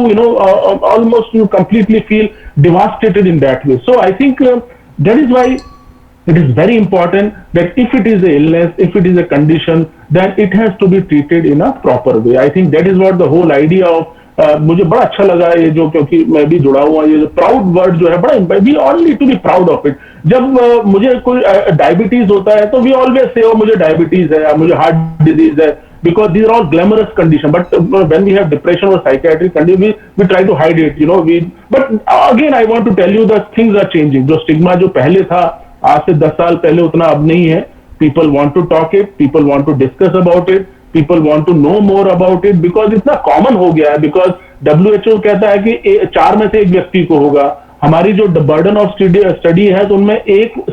almost you completely feel devastated in that way. So I think that is why it is very important that if it is a illness, if it is a condition, then it has to be treated in a proper way. I think that is what the whole idea of मुझे बड़ा अच्छा लगा ये जो, क्योंकि मैं भी जुड़ा हुआ, ये जो प्राउड वर्ड जो है बड़ा, we all need to be proud of it. जब मुझे कोई डायबिटीज होता है तो वी ऑलवेज से मुझे डायबिटीज है या मुझे हार्ट डिजीज है, because these are all glamorous condition, but when we have depression or psychiatric condition, we try to hide it, but again I want to tell you that things are changing. जो stigma जो पहले था, आज से 10 साल पहले उतना अब नहीं है. People want to talk it, people want to discuss about it, people want to know more about it, because इतना common हो गया है. Because WHO कहता है कि 4 में से एक व्यक्ति को होगा. हमारी जो बर्डन ऑफ स्टडी है, तो उनमें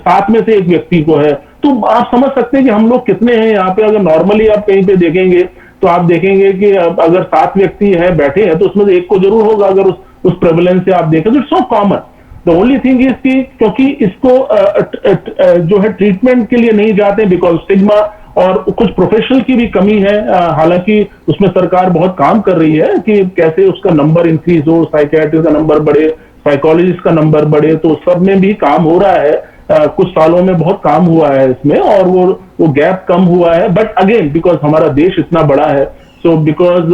7 में से एक व्यक्ति को है. तो आप समझ सकते हैं कि हम लोग कितने हैं यहाँ पे. अगर नॉर्मली आप कहीं पे देखेंगे तो आप देखेंगे कि अगर 7 व्यक्ति हैं बैठे हैं, तो उसमें से एक को जरूर होगा. अगर उस प्रेवलेंस से आप देखें तो it's so common. The only thing is कि क्योंकि इसको जो है ट्रीटमेंट के लिए नहीं जाते, बिकॉज स्टिग्मा और कुछ प्रोफेशनल की भी कमी है. हालांकि उसमें सरकार बहुत काम कर रही है कि कैसे उसका नंबर इंक्रीज हो, साइकियाट्रिस्ट का नंबर बढ़े, साइकोलॉजिस्ट का नंबर बढ़े, तो सब में भी काम हो रहा है. कुछ सालों में बहुत काम हुआ है इसमें, और वो गैप कम हुआ है, बट अगेन बिकॉज हमारा देश इतना बड़ा है, सो बिकॉज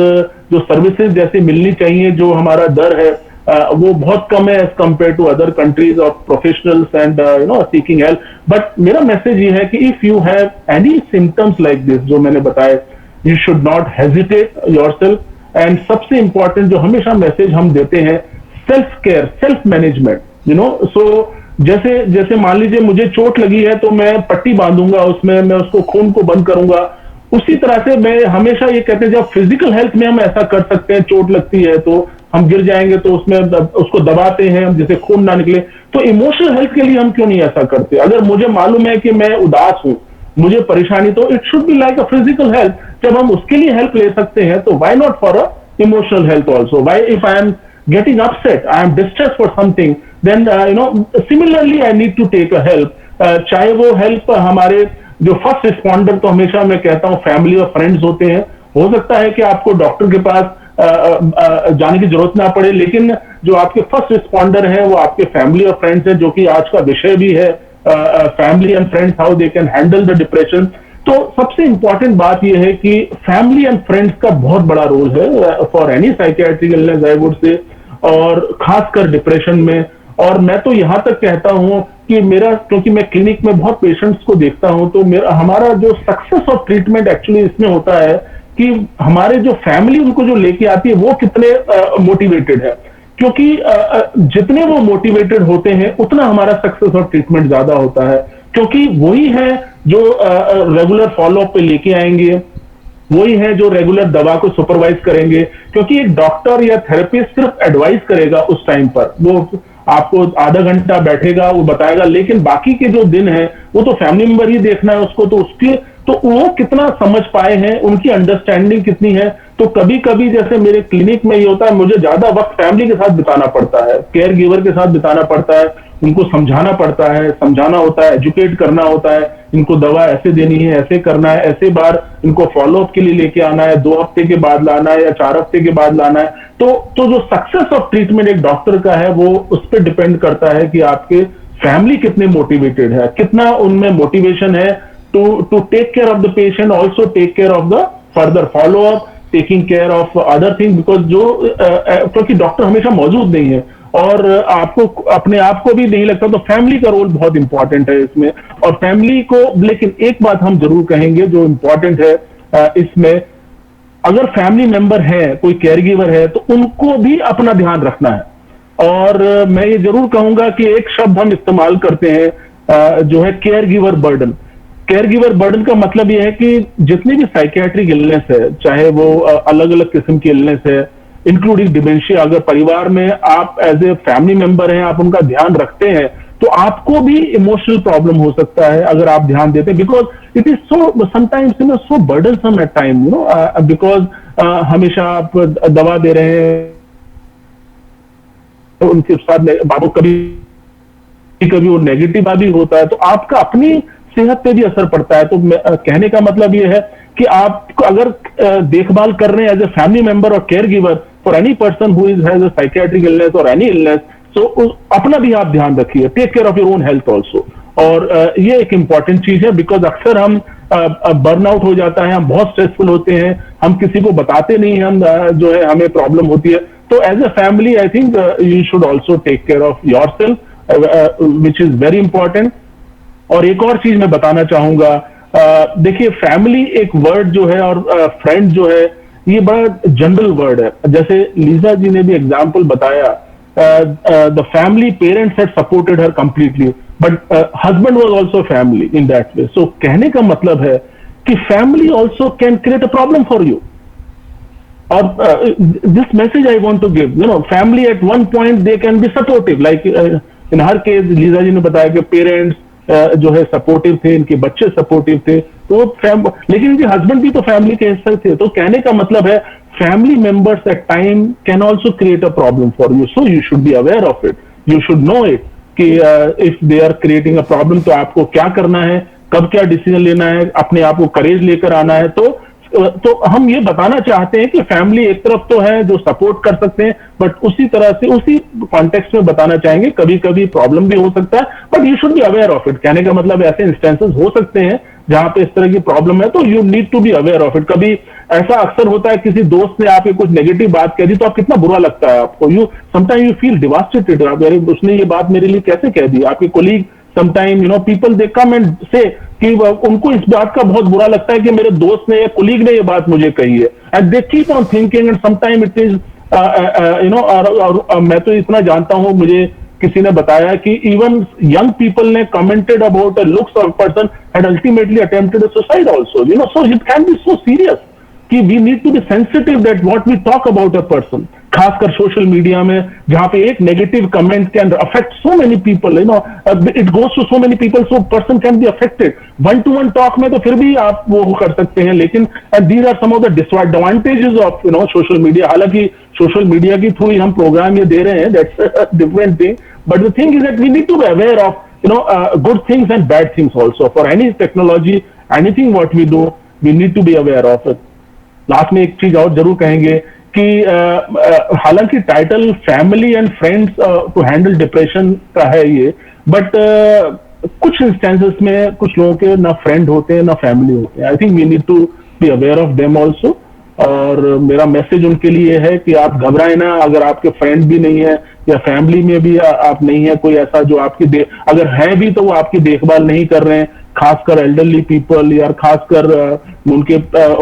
जो सर्विसेज जैसे मिलनी चाहिए, जो हमारा दर है वो बहुत कम है as compare to other countries of professionals and seeking help. But मेरा मैसेज ये है कि if you have any symptoms like this जो मैंने बताया, you should not hesitate yourself, and सबसे इंपॉर्टेंट जो हमेशा मैसेज हम देते हैं, self care, self management, so जैसे जैसे मान लीजिए मुझे चोट लगी है तो मैं पट्टी बांधूंगा, उसमें मैं उसको खून को बंद करूंगा, उसी तरह से मैं हमेशा ये कहते हैं जब फिजिकल हेल्थ में हम ऐसा कर सकते हैं, चोट लगती है तो हम गिर जाएंगे तो उसमें उसको दबाते हैं जैसे खून ना निकले, तो इमोशनल हेल्थ के लिए हम क्यों नहीं ऐसा करते? अगर मुझे मालूम है कि मैं उदास हूं, मुझे परेशानी, तो it should be like a physical health, जब हम उसके लिए हेल्प ले सकते हैं तो why not for a emotional health also? Why if I am getting upset, I am distressed for something, then similarly I need to take a help. चाहे वो हेल्प हमारे जो फर्स्ट रिस्पॉन्डर, तो हमेशा मैं कहता हूँ फैमिली और फ्रेंड्स होते हैं। हो सकता है कि आपको डॉक्टर के पास जाने की जरूरत ना पड़े, लेकिन जो आपके फर्स्ट रिस्पॉन्डर है वो आपके फैमिली और फ्रेंड्स है, जो कि आज का विषय भी है, family and friends, how they can handle the depression. तो सबसे इंपॉर्टेंट बात यह है कि फैमिली एंड फ्रेंड्स का बहुत बड़ा रोल है for any psychiatric illness, I would say, और खासकर डिप्रेशन में। और मैं तो यहां तक कहता हूं कि मेरा, क्योंकि मैं क्लिनिक में बहुत पेशेंट्स को देखता हूं, तो हमारा जो सक्सेस ऑफ ट्रीटमेंट एक्चुअली इसमें होता है कि हमारे जो फैमिली उनको जो लेके आती है वो कितने मोटिवेटेड है, क्योंकि जितने वो मोटिवेटेड होते हैं उतना हमारा सक्सेस ऑफ ट्रीटमेंट ज्यादा होता है, क्योंकि वही है जो रेगुलर फॉलोअप पे लेके आएंगे, वही है जो रेगुलर दवा को सुपरवाइज करेंगे, क्योंकि एक डॉक्टर या थेरेपिस्ट सिर्फ एडवाइस करेगा उस टाइम पर, वो आपको आधा घंटा बैठेगा, वो बताएगा, लेकिन बाकी के जो दिन है वो तो फैमिली मेंबर ही देखना है उसको, तो उसके तो वो कितना समझ पाए हैं, उनकी अंडरस्टैंडिंग कितनी है। तो कभी कभी जैसे मेरे क्लिनिक में ये होता है, मुझे ज्यादा वक्त फैमिली के साथ बिताना पड़ता है, केयर गिवर के साथ बिताना पड़ता है, उनको समझाना पड़ता है, समझाना होता है, एजुकेट करना होता है, इनको दवा ऐसे देनी है, ऐसे करना है, ऐसे बार इनको फॉलोअप के लिए लेके आना है, 2 हफ्ते के बाद लाना है या 4 हफ्ते के बाद लाना है। तो जो सक्सेस ऑफ ट्रीटमेंट एक डॉक्टर का है वो उस पर डिपेंड करता है कि आपके फैमिली कितने मोटिवेटेड है, कितना उनमें मोटिवेशन है to take care of the patient, also take care of the further follow up, taking care of other things, because क्योंकि डॉक्टर हमेशा मौजूद नहीं है और आपको अपने आप को भी नहीं लगता, तो फैमिली का रोल बहुत इंपॉर्टेंट है इसमें। और फैमिली को, लेकिन एक बात हम जरूर कहेंगे जो इंपॉर्टेंट है इसमें, अगर फैमिली मेंबर है, कोई केयर गिवर है, तो उनको भी अपना ध्यान रखना है। और मैं ये जरूर कहूंगा कि एक शब्द हम इस्तेमाल करते हैं जो है care giver burden. Care giver burden का मतलब यह है कि जितनी भी साइकियाट्रिक इलनेस है, चाहे वो अलग अलग किस्म की इलनेस है, इंक्लूडिंग डिमेंशिया, अगर परिवार में आप एज ए फैमिली मेंबर हैं, आप उनका ध्यान रखते हैं, तो आपको भी इमोशनल प्रॉब्लम हो सकता है अगर आप ध्यान देते हैं, because it is so sometimes so burdensome at time, because हमेशा आप दवा दे रहे हैं, तो उनके साथ बाबू कभी वो नेगेटिव भी होता है, तो आपका अपनी सेहत पे भी असर पड़ता है। तो कहने का मतलब ये है कि आप अगर देखभाल कर रहे हैं एज ए फैमिली मेंबर और caregiver for any person who is has a psychiatric illness और एनी इलनेस, तो अपना भी आप ध्यान रखिए, take care of your own health also. और ये एक इंपॉर्टेंट चीज है, बिकॉज अक्सर हम बर्नआउट हो जाता है, हम बहुत स्ट्रेसफुल होते हैं, हम किसी को बताते नहीं, हम जो है हमें प्रॉब्लम होती है। तो as a family I think you should also take care of yourself, which is very important. और एक और चीज मैं बताना चाहूंगा, देखिए फैमिली एक वर्ड जो है और फ्रेंड जो है, ये बड़ा जनरल वर्ड है। जैसे लीजा जी ने भी एग्जांपल बताया, the family parents had supported her completely, but husband was also family in that way. So कहने का मतलब है कि family also can create a problem for you. और this message I want to give, family at one point they can be supportive, like in her case Lisa ji ने बताया कि parents जो है सपोर्टिव थे, इनके बच्चे सपोर्टिव थे, तो लेकिन इनके हस्बैंड भी तो फैमिली के हिस्से थे। तो कहने का मतलब है family members at time can also create a problem for you, so you should be aware of it, you should know it कि if they are creating a problem, तो आपको क्या करना है, कब क्या डिसीजन लेना है, अपने आप को करेज लेकर आना है। तो तो हम ये बताना चाहते हैं कि फैमिली एक तरफ तो है जो सपोर्ट कर सकते हैं, बट उसी तरह से उसी कॉन्टेक्स्ट में बताना चाहेंगे कभी कभी प्रॉब्लम भी हो सकता है, but you should be aware of it. कहने का मतलब ऐसे इंस्टेंसेस हो सकते हैं जहां पे इस तरह की प्रॉब्लम है, तो you need to be aware of it. कभी ऐसा अक्सर होता है किसी दोस्त ने आपके कुछ नेगेटिव बात कह दी तो आप कितना बुरा लगता है आपको, you sometime you feel devastated, उसने ये बात मेरे लिए कैसे कह दी। आपके colleague sometime people they come and से कि उनको इस बात का बहुत बुरा लगता है कि मेरे दोस्त ने या कोलीग ने ये बात मुझे कही है, and they keep on thinking, and sometime it is मैं तो इतना जानता हूं, मुझे किसी ने बताया कि इवन यंग पीपल ने commented about a looks of person had ultimately attempted a suicide also, so it can be so serious कि we need to be sensitive that what we talk about a person, खासकर social media में जहां पे एक negative comment can affect so many people, it goes to so many people, so person can be affected. One to one talk में तो फिर भी आप वो कर सकते हैं, लेकिन these are some of the disadvantages of social media. हालांकि सोशल मीडिया के थ्रू ही हम प्रोग्राम ये दे रहे हैं, that's different thing, but the thing is that we need to be aware of good things and bad things also. For any technology, anything what we do, we need to be aware of it. Last में एक चीज और जरूर कहेंगे कि हालांकि title family and friends to handle depression का है ये, बट कुछ इंस्टेंसेस में कुछ लोगों के ना फ्रेंड होते हैं ना फैमिली होते हैं। I think we need to be aware of them also, और मेरा मैसेज उनके लिए है कि आप घबराएं ना, अगर आपके फ्रेंड भी नहीं है या फैमिली में भी आप नहीं है कोई ऐसा जो आपकी अगर है भी तो वो आपकी देखभाल नहीं कर रहे हैं, खासकर एल्डरली पीपल, या खासकर उनके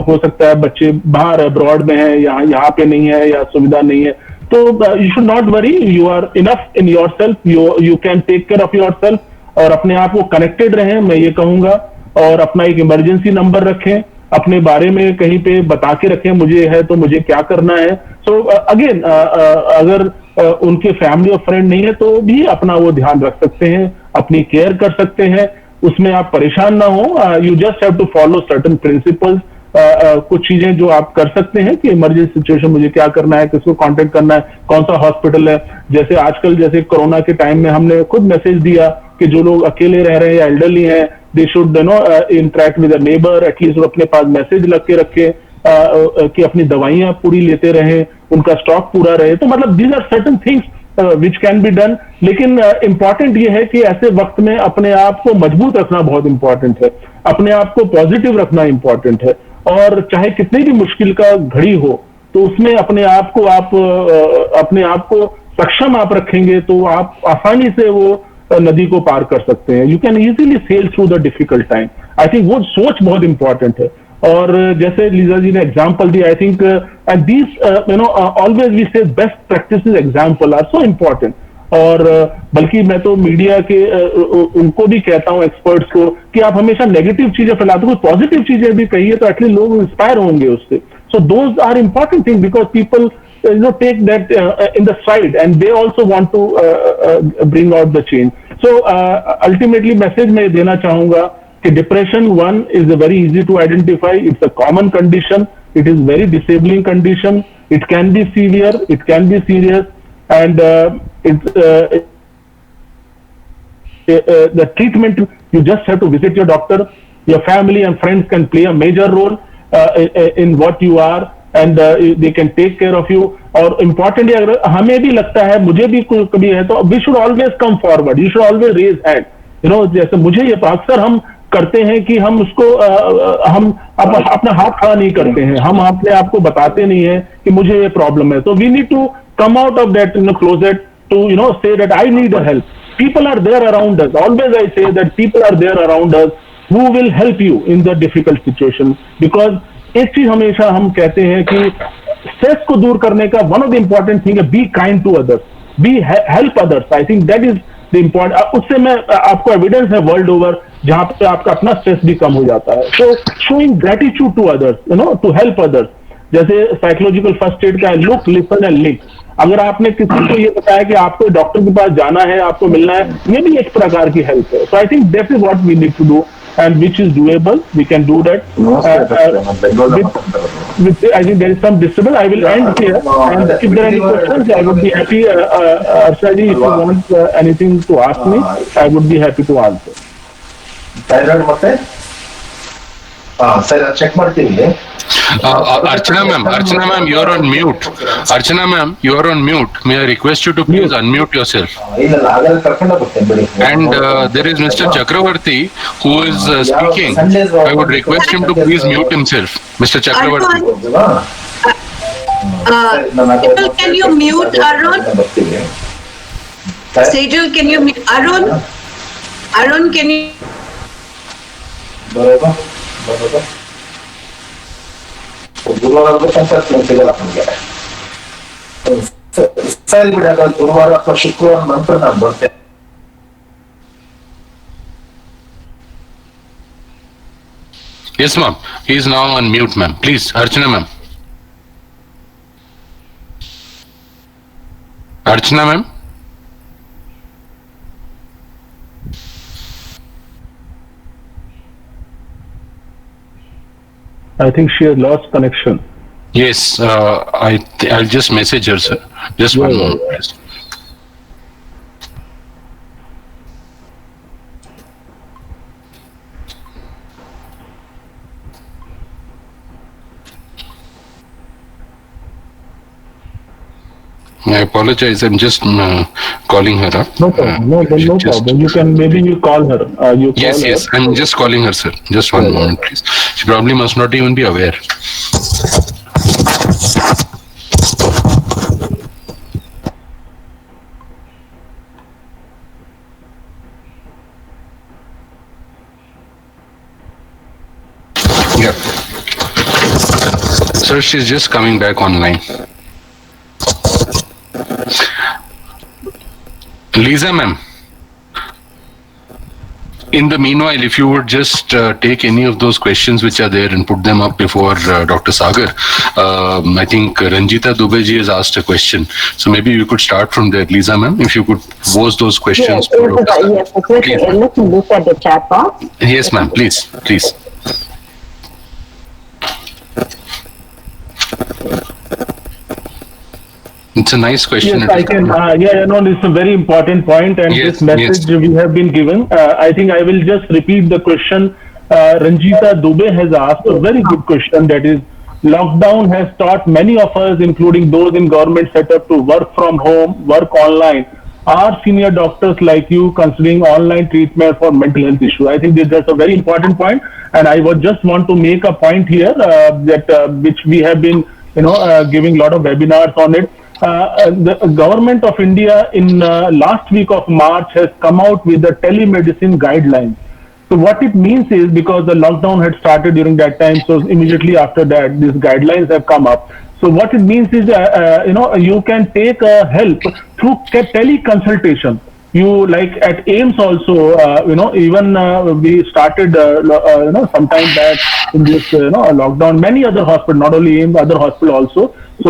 हो सकता है बच्चे बाहर अब्रॉड में है, यहाँ पे नहीं है या सुविधा नहीं है, तो you should not worry, you are enough in yourself, you can take care of yourself, और अपने आप को कनेक्टेड रहें मैं ये कहूंगा, और अपना एक इमरजेंसी नंबर रखें, अपने बारे में कहीं पे बता के रखें मुझे है तो मुझे क्या करना है। सो अगेन अगर उनके फैमिली और फ्रेंड नहीं है तो भी अपना वो ध्यान रख सकते हैं, अपनी केयर कर सकते हैं, उसमें आप परेशान ना हो। You just have to follow certain principles. कुछ चीजें जो आप कर सकते हैं कि इमरजेंसी सिचुएशन मुझे क्या करना है, किसको कांटेक्ट करना है, कौन सा हॉस्पिटल है। जैसे आजकल जैसे कोरोना के टाइम में हमने खुद मैसेज दिया कि जो लोग अकेले रह रहे हैं या एल्डरली हैं, they should interact with a neighbour, at least अपने पास मैसेज लग के रखे कि अपनी दवाइयां पूरी लेते रहें, उनका स्टॉक पूरा रहे। तो मतलब these are certain things which can be done, लेकिन इंपॉर्टेंट ये है कि ऐसे वक्त में अपने आप को मजबूत रखना बहुत इंपॉर्टेंट है, अपने आप को पॉजिटिव रखना इंपॉर्टेंट है, और चाहे कितनी भी मुश्किल का घड़ी हो तो उसमें अपने आप को सक्षम आप रखेंगे तो आप आसानी से वो नदी को पार कर सकते हैं। You can easily sail through the difficult time. I think वो सोच बहुत इंपॉर्टेंट है, और जैसे लीजा जी ने एग्जांपल दिया, I think and these always we say best practices example are so important. और बल्कि मैं तो मीडिया के उनको भी कहता हूं, एक्सपर्ट्स को, कि आप हमेशा नेगेटिव चीजें फैलाते हो, पॉजिटिव चीजें भी कहिए तो एटलीस्ट लोग इंस्पायर होंगे उससे। So those are important thing because people take that in the stride, and they also want to bring out the change. So ultimately message मैं देना चाहूंगा कि depression one is very easy to identify. It's a common condition. It is very disabling condition. It can be severe. It can be serious, and the treatment, you just have to visit your doctor. Your family and friends can play a major role in what you are, and they can take care of you. और importantly अगर हमें भी लगता है, मुझे भी कभी है, तो we should always come forward, you should always raise hand. जैसे मुझे ये अक्सर हम करते हैं कि हम उसको हम अपना हाथ खड़ा नहीं करते हैं, हम अपने आप को बताते नहीं है कि मुझे ये प्रॉब्लम है। तो we need to come out of that closet to say that I need a help. People are there around us, always I say that people are there around us who will help you in the difficult situation. Because एक चीज हमेशा हम कहते हैं कि stress को दूर करने का one of the important thing है be kind to others, be help others. I think that is the important. उससे मैं आपको एविडेंस है वर्ल्ड ओवर जहां पे आपका अपना स्ट्रेस भी कम हो जाता है। So showing gratitude to others, to help others. जैसे साइकोलॉजिकल फर्स्ट एड का है लुक, लिसन एंड लिंक। अगर आपने किसी को ये बताया कि आपको डॉक्टर के पास जाना है, आपको मिलना है, ये भी एक प्रकार की हेल्प है। So I think that is what we need to do, and which is doable. We can do that. I think there is some disturbance. I will end here. And if there are any questions, I would be happy. Arshaji, if you want anything to ask me, I would be happy to answer. ಸರಿ check ಮಾಡ್ತೀವಿ. Archana ma'am, you are on mute. Archana ma'am, you are on mute. May I request you to please unmute yourself? ಇಲ್ಲ ಆಗಲೇ ಕರ್ಕೊಂಡು ಬರ್ತೀನಿ ಬಿಡಿ. And there is Mr. Chakravarti who is speaking. I would request him to please mute himself. Mr. Chakravarti. Sejal, can you mute Arun? Sejal, can you mute Arun? Arun, can you? ಬರೋದು ಗುರುವಾರ ಸಿಗಲ್ಲ ನಮಗೆ. ಸರಿ ಬಿಡಿ, ಗುರುವಾರ ಅಥವಾ ಶುಕ್ರವಾರ ನಂತರ ನಾನು ಬರ್ತೇನೆ. Yes ma'am, he is now on mute ma'am. Please, Archana ma'am. Archana ma'am. I think she has lost connection. Yes, I'll just message her, sir. Just one moment, please. I apologize. I'm just calling her up. No problem. No problem. You can maybe call her. Yes. I'm just calling her, sir. Just one moment, please. She probably must not even be aware. Yeah. Sir, she's just coming back online. Lisa ma'am, in the meanwhile, if you would just take any of those questions which are there and put them up before Dr. Sagar. I think Ranjita Dubey ji has asked a question. So maybe you could start from there, Lisa ma'am, if you could pose those questions. Yes, let me look at the chat box. Yes ma'am, please. It's a nice question. Yes, I can. It's a very important point, and Yes, this message we have been given. I think I will just repeat the question. Ranjita Dubey has asked a very good question. That is, lockdown has taught many of us, including those in government setup, to work from home, work online. Are senior doctors like you considering online treatment for mental health issue? I think that's a very important point, and I would just want to make a point here which we have been, giving a lot of webinars on it. The government of India in last week of March has come out with the telemedicine guidelines. So what it means is, because the lockdown had started during that time, so immediately after that, these guidelines have come up. So what it means is, you can take help through teleconsultation. You, like at AIMS also, even we started, some time back in this, lockdown, many other hospitals, not only AIMS, other hospitals also. So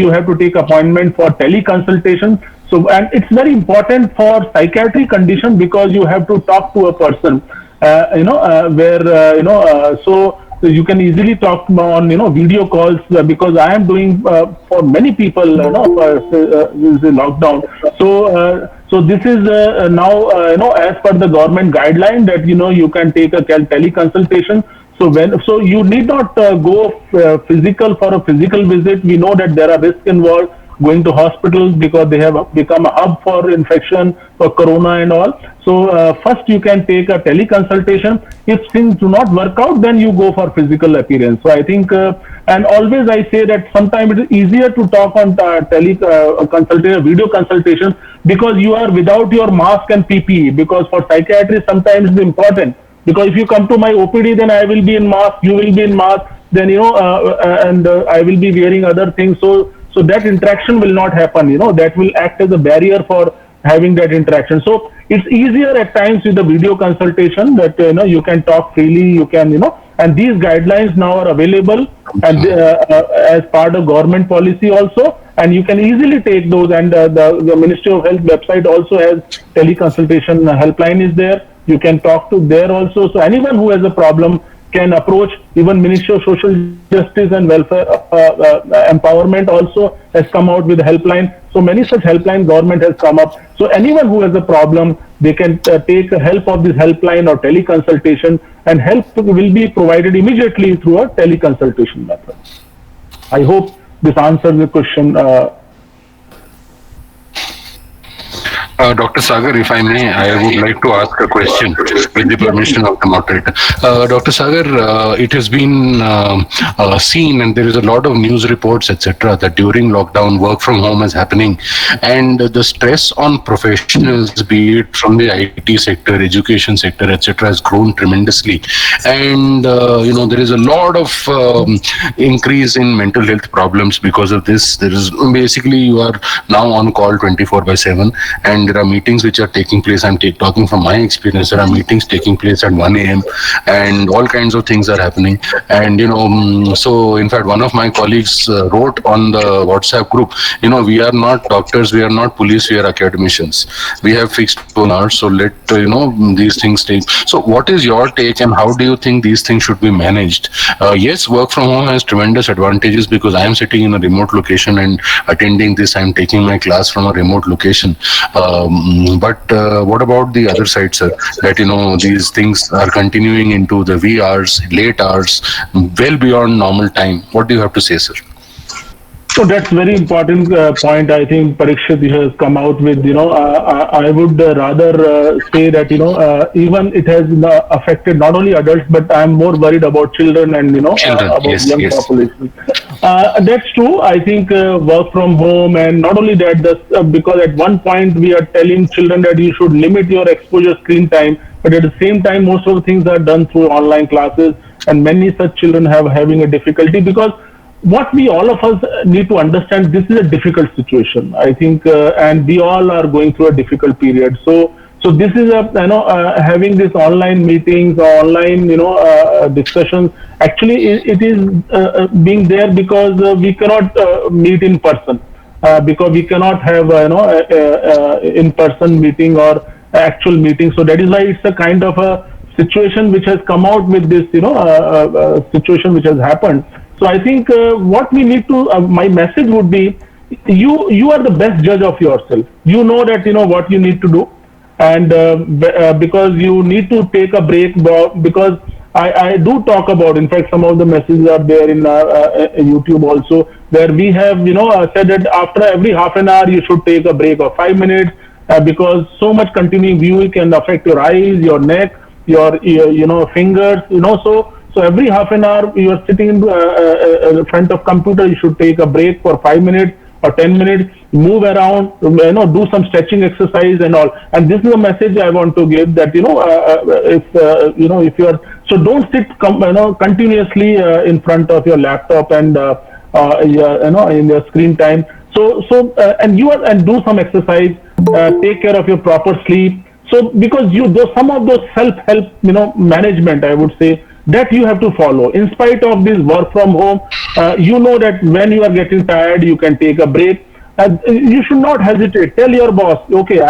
you have to take appointment for teleconsultation. So, and it's very important for psychiatric condition, because you have to talk to a person, so you can easily talk on, video calls, because I am doing for many people, this lockdown. So this is now, as per the government guideline that, you can take a teleconsultation. So you need not go physical for a physical visit. We know that there are risks involved going to hospitals, because they have become a hub for infection, for corona and all. So first you can take a teleconsultation. If things do not work out, then you go for physical appearance. So I think, and always I say that sometimes it is easier to talk on teleconsultation, video consultation, because you are without your mask and PPE. Because for psychiatry sometimes it's important. Because if you come to my OPD, then I will be in mask, you will be in mask, then, and I will be wearing other things. So that interaction will not happen, that will act as a barrier for having that interaction. So it's easier at times with the video consultation that, you can talk freely, you can, and these guidelines now are available and as part of government policy also, and you can easily take those, and the Ministry of Health website also has teleconsultation helpline is there. You can talk to there also. So anyone who has a problem can approach. Even Ministry of Social Justice and Welfare Empowerment also has come out with a helpline. So many such helpline government has come up. So anyone who has a problem, they can take help of this helpline or teleconsultation, and help will be provided immediately through a teleconsultation method. I hope this answers the question. Dr. Sagar, if I may, I would like to ask a question with the permission of the moderator. Dr. Sagar, it has been seen, and there is a lot of news reports, etc., that during lockdown, work from home is happening, and the stress on professionals, be it from the IT sector, education sector, etc., has grown tremendously. And there is a lot of increase in mental health problems because of this. There is basically, you are now on call 24/7, and there are meetings which are taking place. I'm talking from my experience. There are meetings taking place at 1 a.m. and all kinds of things are happening. And so in fact, one of my colleagues wrote on the WhatsApp group, we are not doctors, we are not police, we are academicians. We have fixed hours, so let these things take. So what is your take, and how do you think these things should be managed? Yes, work from home has tremendous advantages, because I am sitting in a remote location and attending this. I am taking my class from a remote location. But what about the other side, sir? That these things are continuing into the wee hours, late hours, well beyond normal time. What do you have to say, sir? So that's very important point. I think Parikshit has come out with. I would rather say that even it has affected not only adults, but I'm more worried about children and Children, about yes, young yes. population. That's true. I think work from home, and not only that, because at one point we are telling children that you should limit your exposure screen time, but at the same time most of the things are done through online classes, and many such children having a difficulty, because what we all of us need to understand, this is a difficult situation, I think, and we all are going through a difficult period. So this is having this online meetings or online discussions. Actually, it is being there because we cannot meet in person, because we cannot have in-person meeting or actual meeting. So that is why it's a kind of a situation which has come out with this situation which has happened. So I think what we need to, my message would be, you are the best judge of yourself. You know that what you need to do, and because you need to take a break, because I do talk about, in fact, some of the messages are there in YouTube also, where we have said that after every half an hour you should take a break of 5 minutes, because so much continuing viewing can affect your eyes, your neck, your fingers, So every half an hour you are sitting in front of computer, you should take a break for 5 minutes or 10 minutes, move around, do some stretching exercise and all. And this is a message I want to give, that if you are, so don't sit continuously in front of your laptop and in your screen time. And do some exercise, take care of your proper sleep. So because some of those self-help management, I would say, that you have to follow. In spite of this work from home, that when you are getting tired, you can take a break. You should not hesitate. Tell your boss, okay,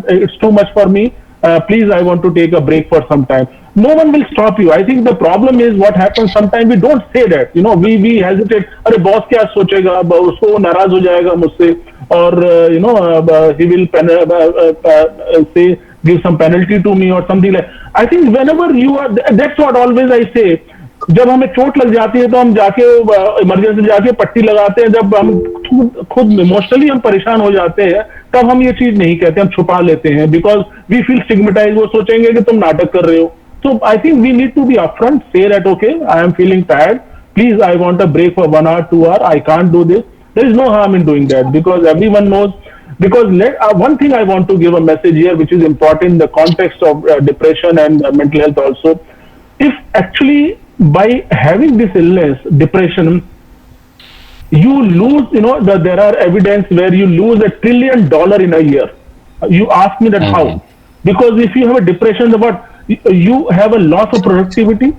it's too much for me. Please, I want to take a break for some time. No one will stop you. I think the problem is what happens sometimes, we don't say that. We hesitate. Arey boss kya sochega? Usko naraz ho jayega mujhse, or he will say give some penalty to me or something like. I think whenever you are, that's what always I say. जब हमें चोट लग जाती है तो हम जाके emergency जाके पट्टी लगाते हैं. जब हम खुद इमोशनली हम परेशान हो जाते हैं, तब हम ये चीज नहीं कहते, हम छुपा लेते हैं, बिकॉज वी फील स्टिग्मेटाइज. वो सोचेंगे कि तुम नाटक कर रहे हो. So I think we need to be upfront, say that okay, I am feeling tired. Please, I want a break for 1 hour, 2 hours. I can't do this. There is no harm in doing that, because everyone knows. Because one thing I want to give a message here, which is important in the context of depression and mental health also. If actually by having this illness, depression, you lose, there are evidence where you lose $1 trillion in a year. You ask me that how? Because if you have a depression, you have a loss of productivity,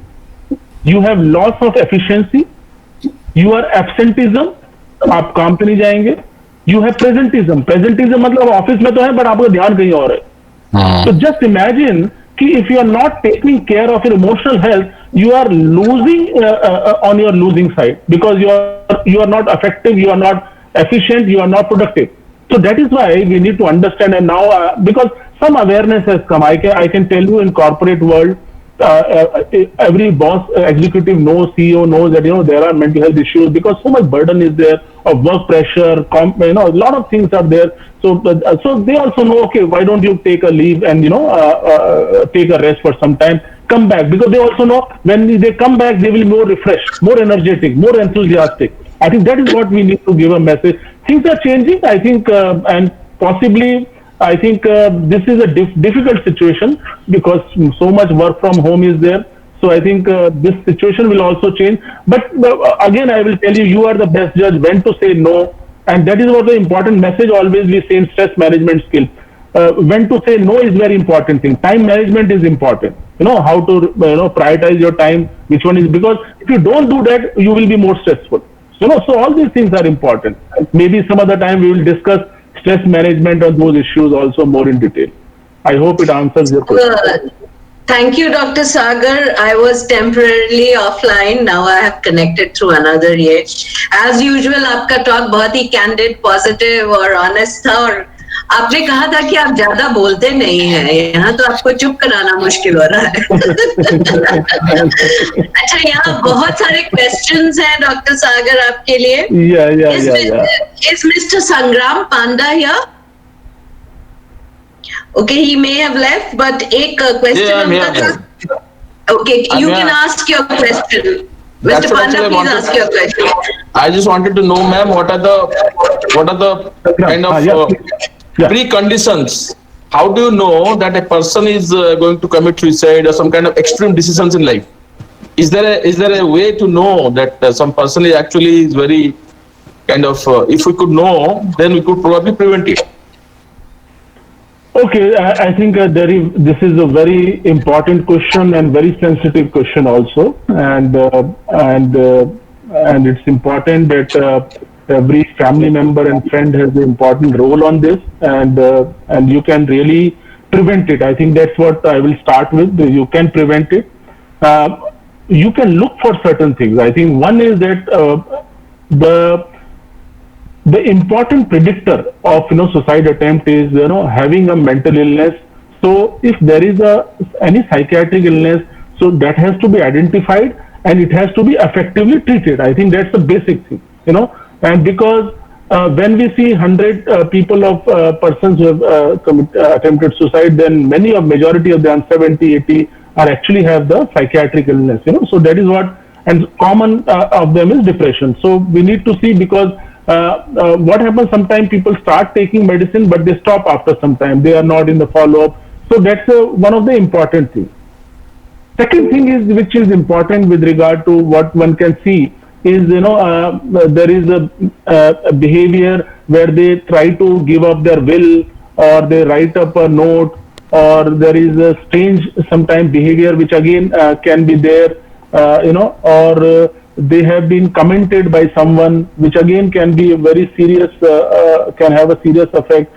you have loss of efficiency, you are absenteeism, आप काम पे नहीं जाएंगे. You have presentism. Presentism मतलब office में तो है, but आपका ध्यान कहीं और है. So just imagine कि if you are not taking care of your emotional health, you are losing on your losing side, because you are not effective, you are not efficient, you are not productive. So that is why we need to understand. And now, because some awareness has come, I can tell you in corporate world, every boss, executive knows, CEO knows that there are mental health issues because so much burden is there of work pressure. A lot of things are there. So so they also know, okay, why don't you take a leave and take a rest for some time, come back, because they also know when they come back they will be more refreshed, more energetic, more enthusiastic. I think that is what we need to give a message. Things are changing, I think, and possibly I think this is a difficult situation because so much work from home is there. So I think this situation will also change. But again, I will tell you, you are the best judge when to say no. And that is what the important message always we say in stress management skill. When to say no is very important thing. Time management is important. How to prioritize your time, which one is, because if you don't do that, you will be more stressful. So all these things are important. Maybe some other time we will discuss stress management on those issues also more in detail. I hope it answers your question. Thank you, Dr. Sagar. I was temporarily offline. Now I have connected through another year. As usual, आपका talk बहुत ही candid, positive और honest था, और आपने कहा था कि आप ज्यादा बोलते नहीं हैं, यहाँ तो आपको चुप कराना मुश्किल हो रहा है. अच्छा, यहाँ बहुत सारे questions हैं डॉक्टर सागर आपके लिए. Is Mr. Sangram Panda here? Okay, he may have left, but एक question था. Okay, you can ask your question. Mr. Panda, please ask your question. I just wanted to know, ma'am, what are the kind of preconditions? How do you know that a person is going to commit suicide or some kind of extreme decisions in life? Is there a way to know that some person is very kind of, if we could know, then we could probably prevent it? Okay, I think this is a very important question and very sensitive question also, and it's important that every family member and friend has an important role on this, and you can really prevent it. I think that's what I will start with. You can prevent it. You can look for certain things. I think one is that the important predictor of suicide attempt is having a mental illness. So if there is any psychiatric illness, so that has to be identified and it has to be effectively treated. I think that's the basic thing, and because when we see 100 people of persons who have attempted suicide, then majority of them, 70-80, are actually have the psychiatric illness. So that is what, and common of them is depression. So we need to see, because what happens sometimes people start taking medicine but they stop after some time, they are not in the follow-up. So that's one of the important things. Second thing is, which is important with regard to what one can see, is there is a behavior where they try to give up their will, or they write up a note, or there is a strange sometimes behavior which again can be there, or they have been commented by someone, which again can be a very serious, can have a serious effect.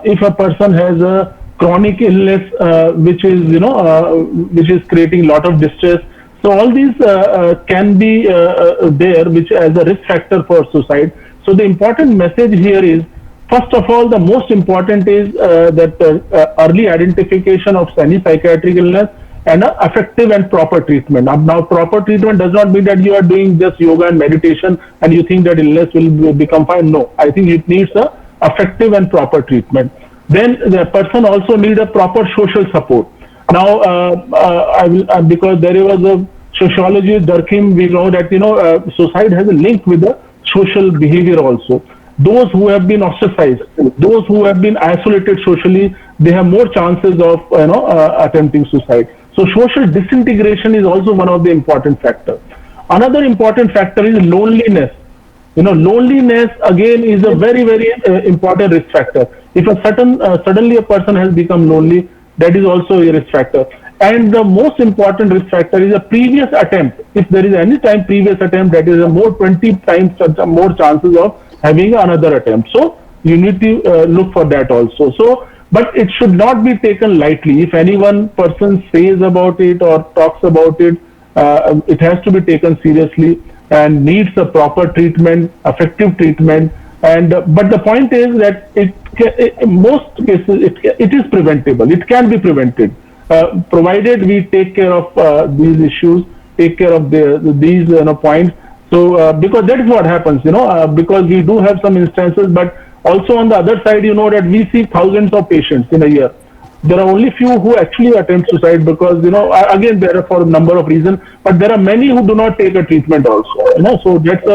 If a person has a chronic illness, which is creating a lot of distress, so all these can be there, which as a risk factor for suicide. So the important message here is, first of all, the most important is that early identification of any psychiatric illness and effective and proper treatment. Now, proper treatment does not mean that you are doing just yoga and meditation and you think that illness will become fine. No, I think it needs a effective and proper treatment. Then the person also needs a proper social support. Now, I will because there was a sociologist, Durkheim, we know that suicide has a link with the social behavior also. Those who have been ostracized, those who have been isolated socially, they have more chances of attempting suicide. So social disintegration is also one of the important factors. Another important factor is loneliness. Loneliness again is a very, very important risk factor. If suddenly a person has become lonely, that is also a risk factor. And the most important risk factor is a previous attempt. If there is any time previous attempt, that is a more 20 times more chances of having another attempt. So you need to look for that also. So, but it should not be taken lightly. If any one person says about it or talks about it, it has to be taken seriously and needs a proper treatment, effective treatment, And but the point is that most cases it is preventable. It can be prevented, provided we take care of these issues, take care of these points. So because that is what happens, because we do have some instances, but also on the other side, that we see thousands of patients in a year. There are only few who actually attempt suicide because, again, there are for a number of reasons, but there are many who do not take a treatment also, So that's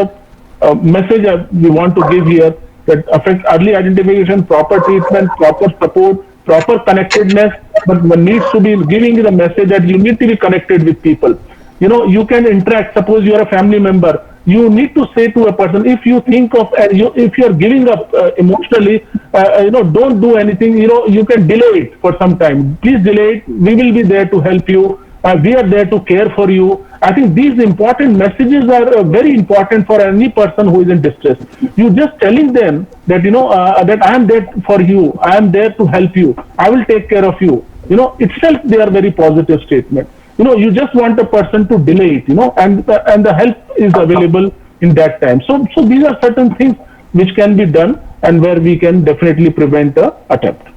a message we want to give here, that affect early identification, proper treatment, proper support, proper connectedness, but one needs to be giving the message that you need to be connected with people. You can interact. Suppose you are a family member. You need to say to a person, if you think of, if you are giving up emotionally, don't do anything. You can delay it for some time. Please delay it. We will be there to help you. We are there to care for you. I think these important messages are very important for any person who is in distress. You just telling them that, that I am there for you. I am there to help you. I will take care of you. Itself they are very positive statements. You just want a person to delay it, and the help is available in that time. So these are certain things which can be done and where we can definitely prevent a attempt.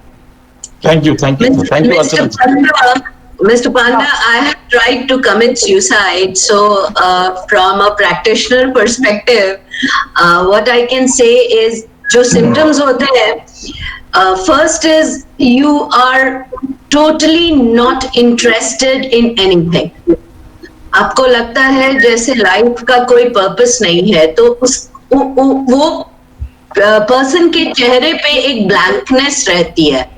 Thank you, Mr. Panda, I have tried to commit suicide. So from a practitioner perspective, what I can say is, जो symptoms होते हैं, first is you are totally not interested in anything. आपको लगता है जैसे life का कोई purpose नहीं है, तो वो पर्सन के चेहरे पे एक ब्लैंकनेस रहती है.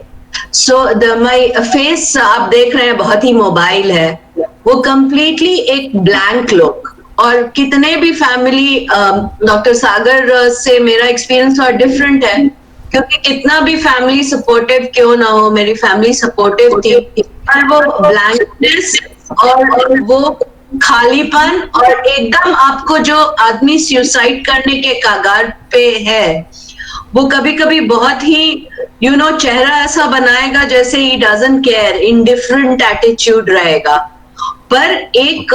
सो माय फेस आप देख रहे हैं बहुत ही मोबाइल है, वो कंप्लीटली एक ब्लैंक लुक. और कितने भी फैमिली, डॉक्टर सागर से मेरा एक्सपीरियंस और डिफरेंट है, क्योंकि कितना भी फैमिली सपोर्टिव क्यों ना हो, मेरी फैमिली सपोर्टिव थी, पर वो ब्लैंकनेस और वो खालीपन और एकदम आपको जो आदमी सुसाइड करने के कगार पे है, वो कभी कभी बहुत ही चेहरा ऐसा बनाएगा जैसे he doesn't care, indifferent attitude रहेगा, पर एक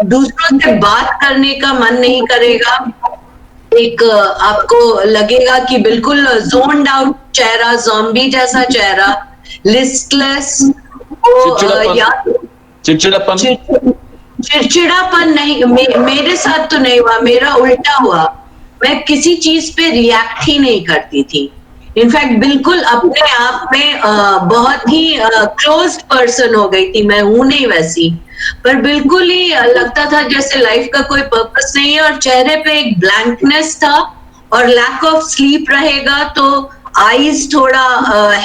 दूसरों से बात करने का मन नहीं करेगा. एक आपको लगेगा कि बिल्कुल जोन्ड आउट चेहरा, ज़ॉम्बी जैसा चेहरा, लिस्टलेस, चिड़चिड़ापन नहीं. मेरे साथ तो नहीं हुआ, मेरा उल्टा हुआ. मैं किसी चीज पे रिएक्ट ही नहीं करती थी. इनफैक्ट बिल्कुल अपने आप में बहुत ही क्लोज्ड पर्सन हो गई थी. मैं हूं नहीं वैसी, पर बिल्कुल ही लगता था जैसे लाइफ का कोई पर्पस नहीं है, और चेहरे पे एक ब्लैंकनेस था, और लैक ऑफ स्लीप रहेगा तो आईज थोड़ा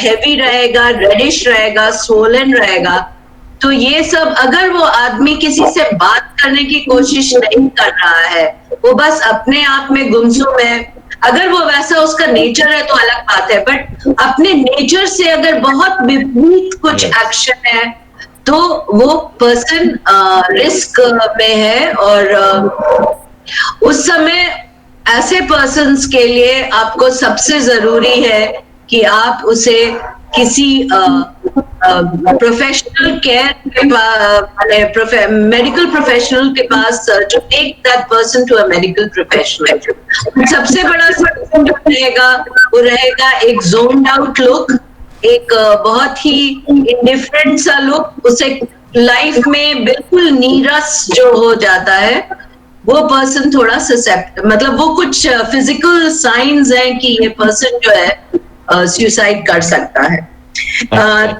हैवी रहेगा, रेडिश रहेगा, स्वोलन रहेगा. तो ये सब, अगर वो आदमी किसी से बात करने की कोशिश नहीं कर रहा है, वो बस अपने आप में गुमसुम है, अगर वो वैसा उसका नेचर है तो अलग बात है, बट अपने नेचर से अगर बहुत विपरीत कुछ एक्शन है तो वो पर्सन रिस्क में है. और उस समय ऐसे पर्सन्स के लिए आपको सबसे जरूरी है कि आप उसे किसी प्रोफेशनल केयर के मेडिकल प्रोफेशनल के पास, to take that person to a medical professional. सबसे बड़ा सिम्पटम रहेगा वो रहेगा एक जोन्ड आउट लुक, एक बहुत ही इंडिफरेंट सा लुक, उसे लाइफ में बिल्कुल नीरस जो हो जाता है, वो पर्सन थोड़ा मतलब वो कुछ फिजिकल साइंस हैं कि ये पर्सन जो है सुसाइड कर सकता है.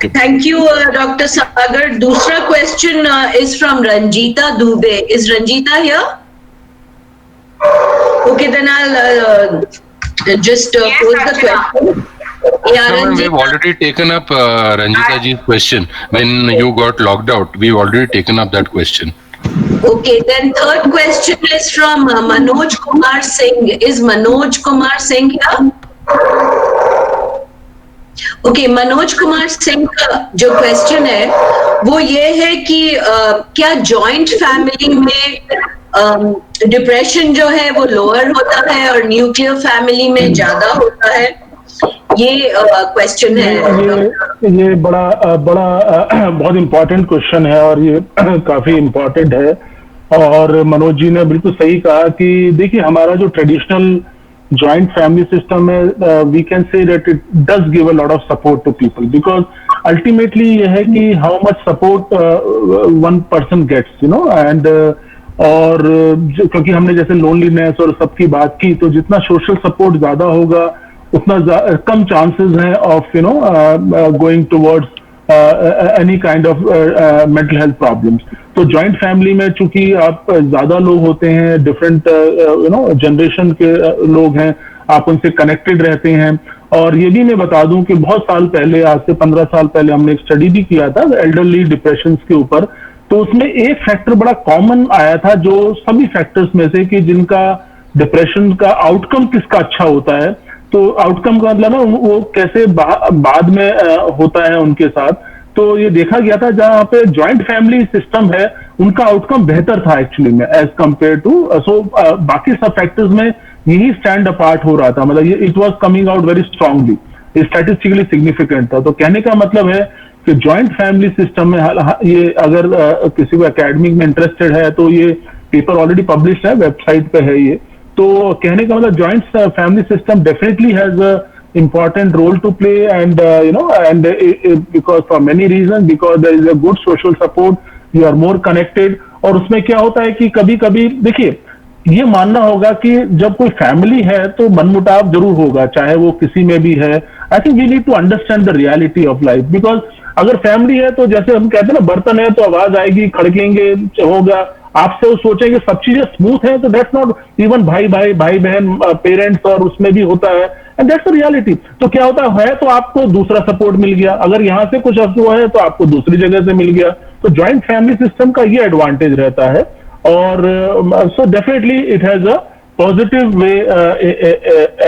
Thank you doctor Sagar. दूसरा question is from Ranjita Dubey. Is Ranjita here? Okay, then I just pose the question. Yeah, we've already taken up Ranjita ji's question when you got logged out. We've already taken up that question. Okay, then third question is from Manoj Kumar Singh. Is Manoj Kumar Singh here? Okay, Manoj Kumar Singh का जो question है वो ये है कि क्या joint family में depression जो है वो लोअर होता है और न्यूक्लियर फैमिली में ज्यादा होता है? ये क्वेश्चन है. ये बड़ा बहुत इम्पोर्टेंट क्वेश्चन है, और ये काफी इम्पोर्टेंट है. और मनोज जी ने बिल्कुल सही कहा कि देखिए, हमारा जो ट्रेडिशनल joint family system में we can say that it does give a lot of support to people, because ultimately ये है कि how much support one person gets, you know, and और क्योंकि हमने जैसे लोनलीनेस और सबकी बात की, तो जितना सोशल सपोर्ट ज्यादा होगा उतना कम चांसेस हैं of you know going towards any kind of mental health problems. तो जॉइंट फैमिली में चूंकि आप ज्यादा लोग होते हैं, डिफरेंट यू नो जनरेशन के लोग हैं, आप उनसे कनेक्टेड रहते हैं. और ये भी मैं बता दूं कि बहुत साल पहले, आज से 15 साल पहले हमने एक स्टडी भी किया था एल्डरली डिप्रेशन के ऊपर. तो उसमें एक फैक्टर बड़ा कॉमन आया था जो सभी फैक्टर्स में से, कि जिनका डिप्रेशन का आउटकम किसका अच्छा होता है. तो आउटकम का मतलब ना वो कैसे बाद में होता है उनके साथ. तो ये देखा गया था जहां पे जॉइंट फैमिली सिस्टम है उनका आउटकम बेहतर था एक्चुअली में एज कंपेयर टू. सो बाकी सब फैक्टर्स में यही स्टैंड अपार्ट हो रहा था, मतलब it was coming out very strongly, statistically significant था. तो कहने का मतलब है कि जॉइंट फैमिली सिस्टम में ये अगर किसी को एकेडमिक में इंटरेस्टेड है तो ये पेपर ऑलरेडी पब्लिश है, वेबसाइट पे है ये. तो कहने का मतलब joint family system definitely has a important role to play, and you know, and because for many reasons, because there is a good social support, you are more connected. और उसमें क्या होता है कि कभी कभी देखिए, ये मानना होगा कि जब कोई फैमिली है तो मनमुटाव जरूर होगा, चाहे वो किसी में भी है. I think we need to understand the reality of life, because अगर फैमिली है तो जैसे हम कहते हैं ना, बर्तन है तो आवाज आएगी, खड़केंगे, होगा, आपसे वो सोचेंगे सब चीजें स्मूथ है, तो दैट्स नॉट इवन भाई बहन पेरेंट्स, और उसमें भी होता है, एंड दैट्स द रियलिटी. तो क्या होता है तो आपको दूसरा सपोर्ट मिल गया, अगर यहाँ से कुछ हुआ है तो आपको दूसरी जगह से मिल गया. तो जॉइंट फैमिली सिस्टम का ये एडवांटेज रहता है. और so definitely it has a positive way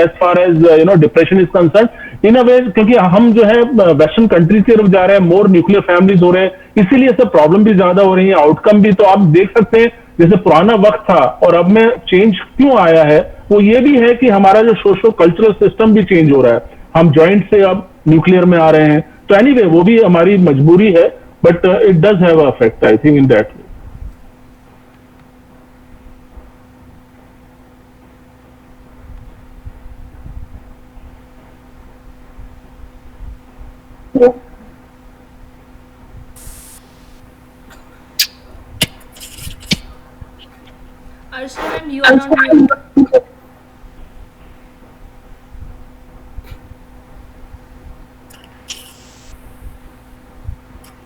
as far as you know depression is concern in a way, क्योंकि हम जो है वेस्टर्न कंट्रीज की तरफ जा रहे हैं, मोर न्यूक्लियर फैमिलीज हो रहे हैं, इसीलिए सब प्रॉब्लम भी ज्यादा हो रही है, आउटकम भी. तो आप देख सकते हैं जैसे पुराना वक्त था और अब में चेंज क्यों आया है, वो ये भी है कि हमारा जो सोशो कल्चरल सिस्टम भी चेंज हो रहा है. हम जॉइंट से अब न्यूक्लियर में आ रहे हैं. तो एनीवे वो भी हमारी मजबूरी है, but it does have a effect I think in that way. Arshana ma'am, you are on mute.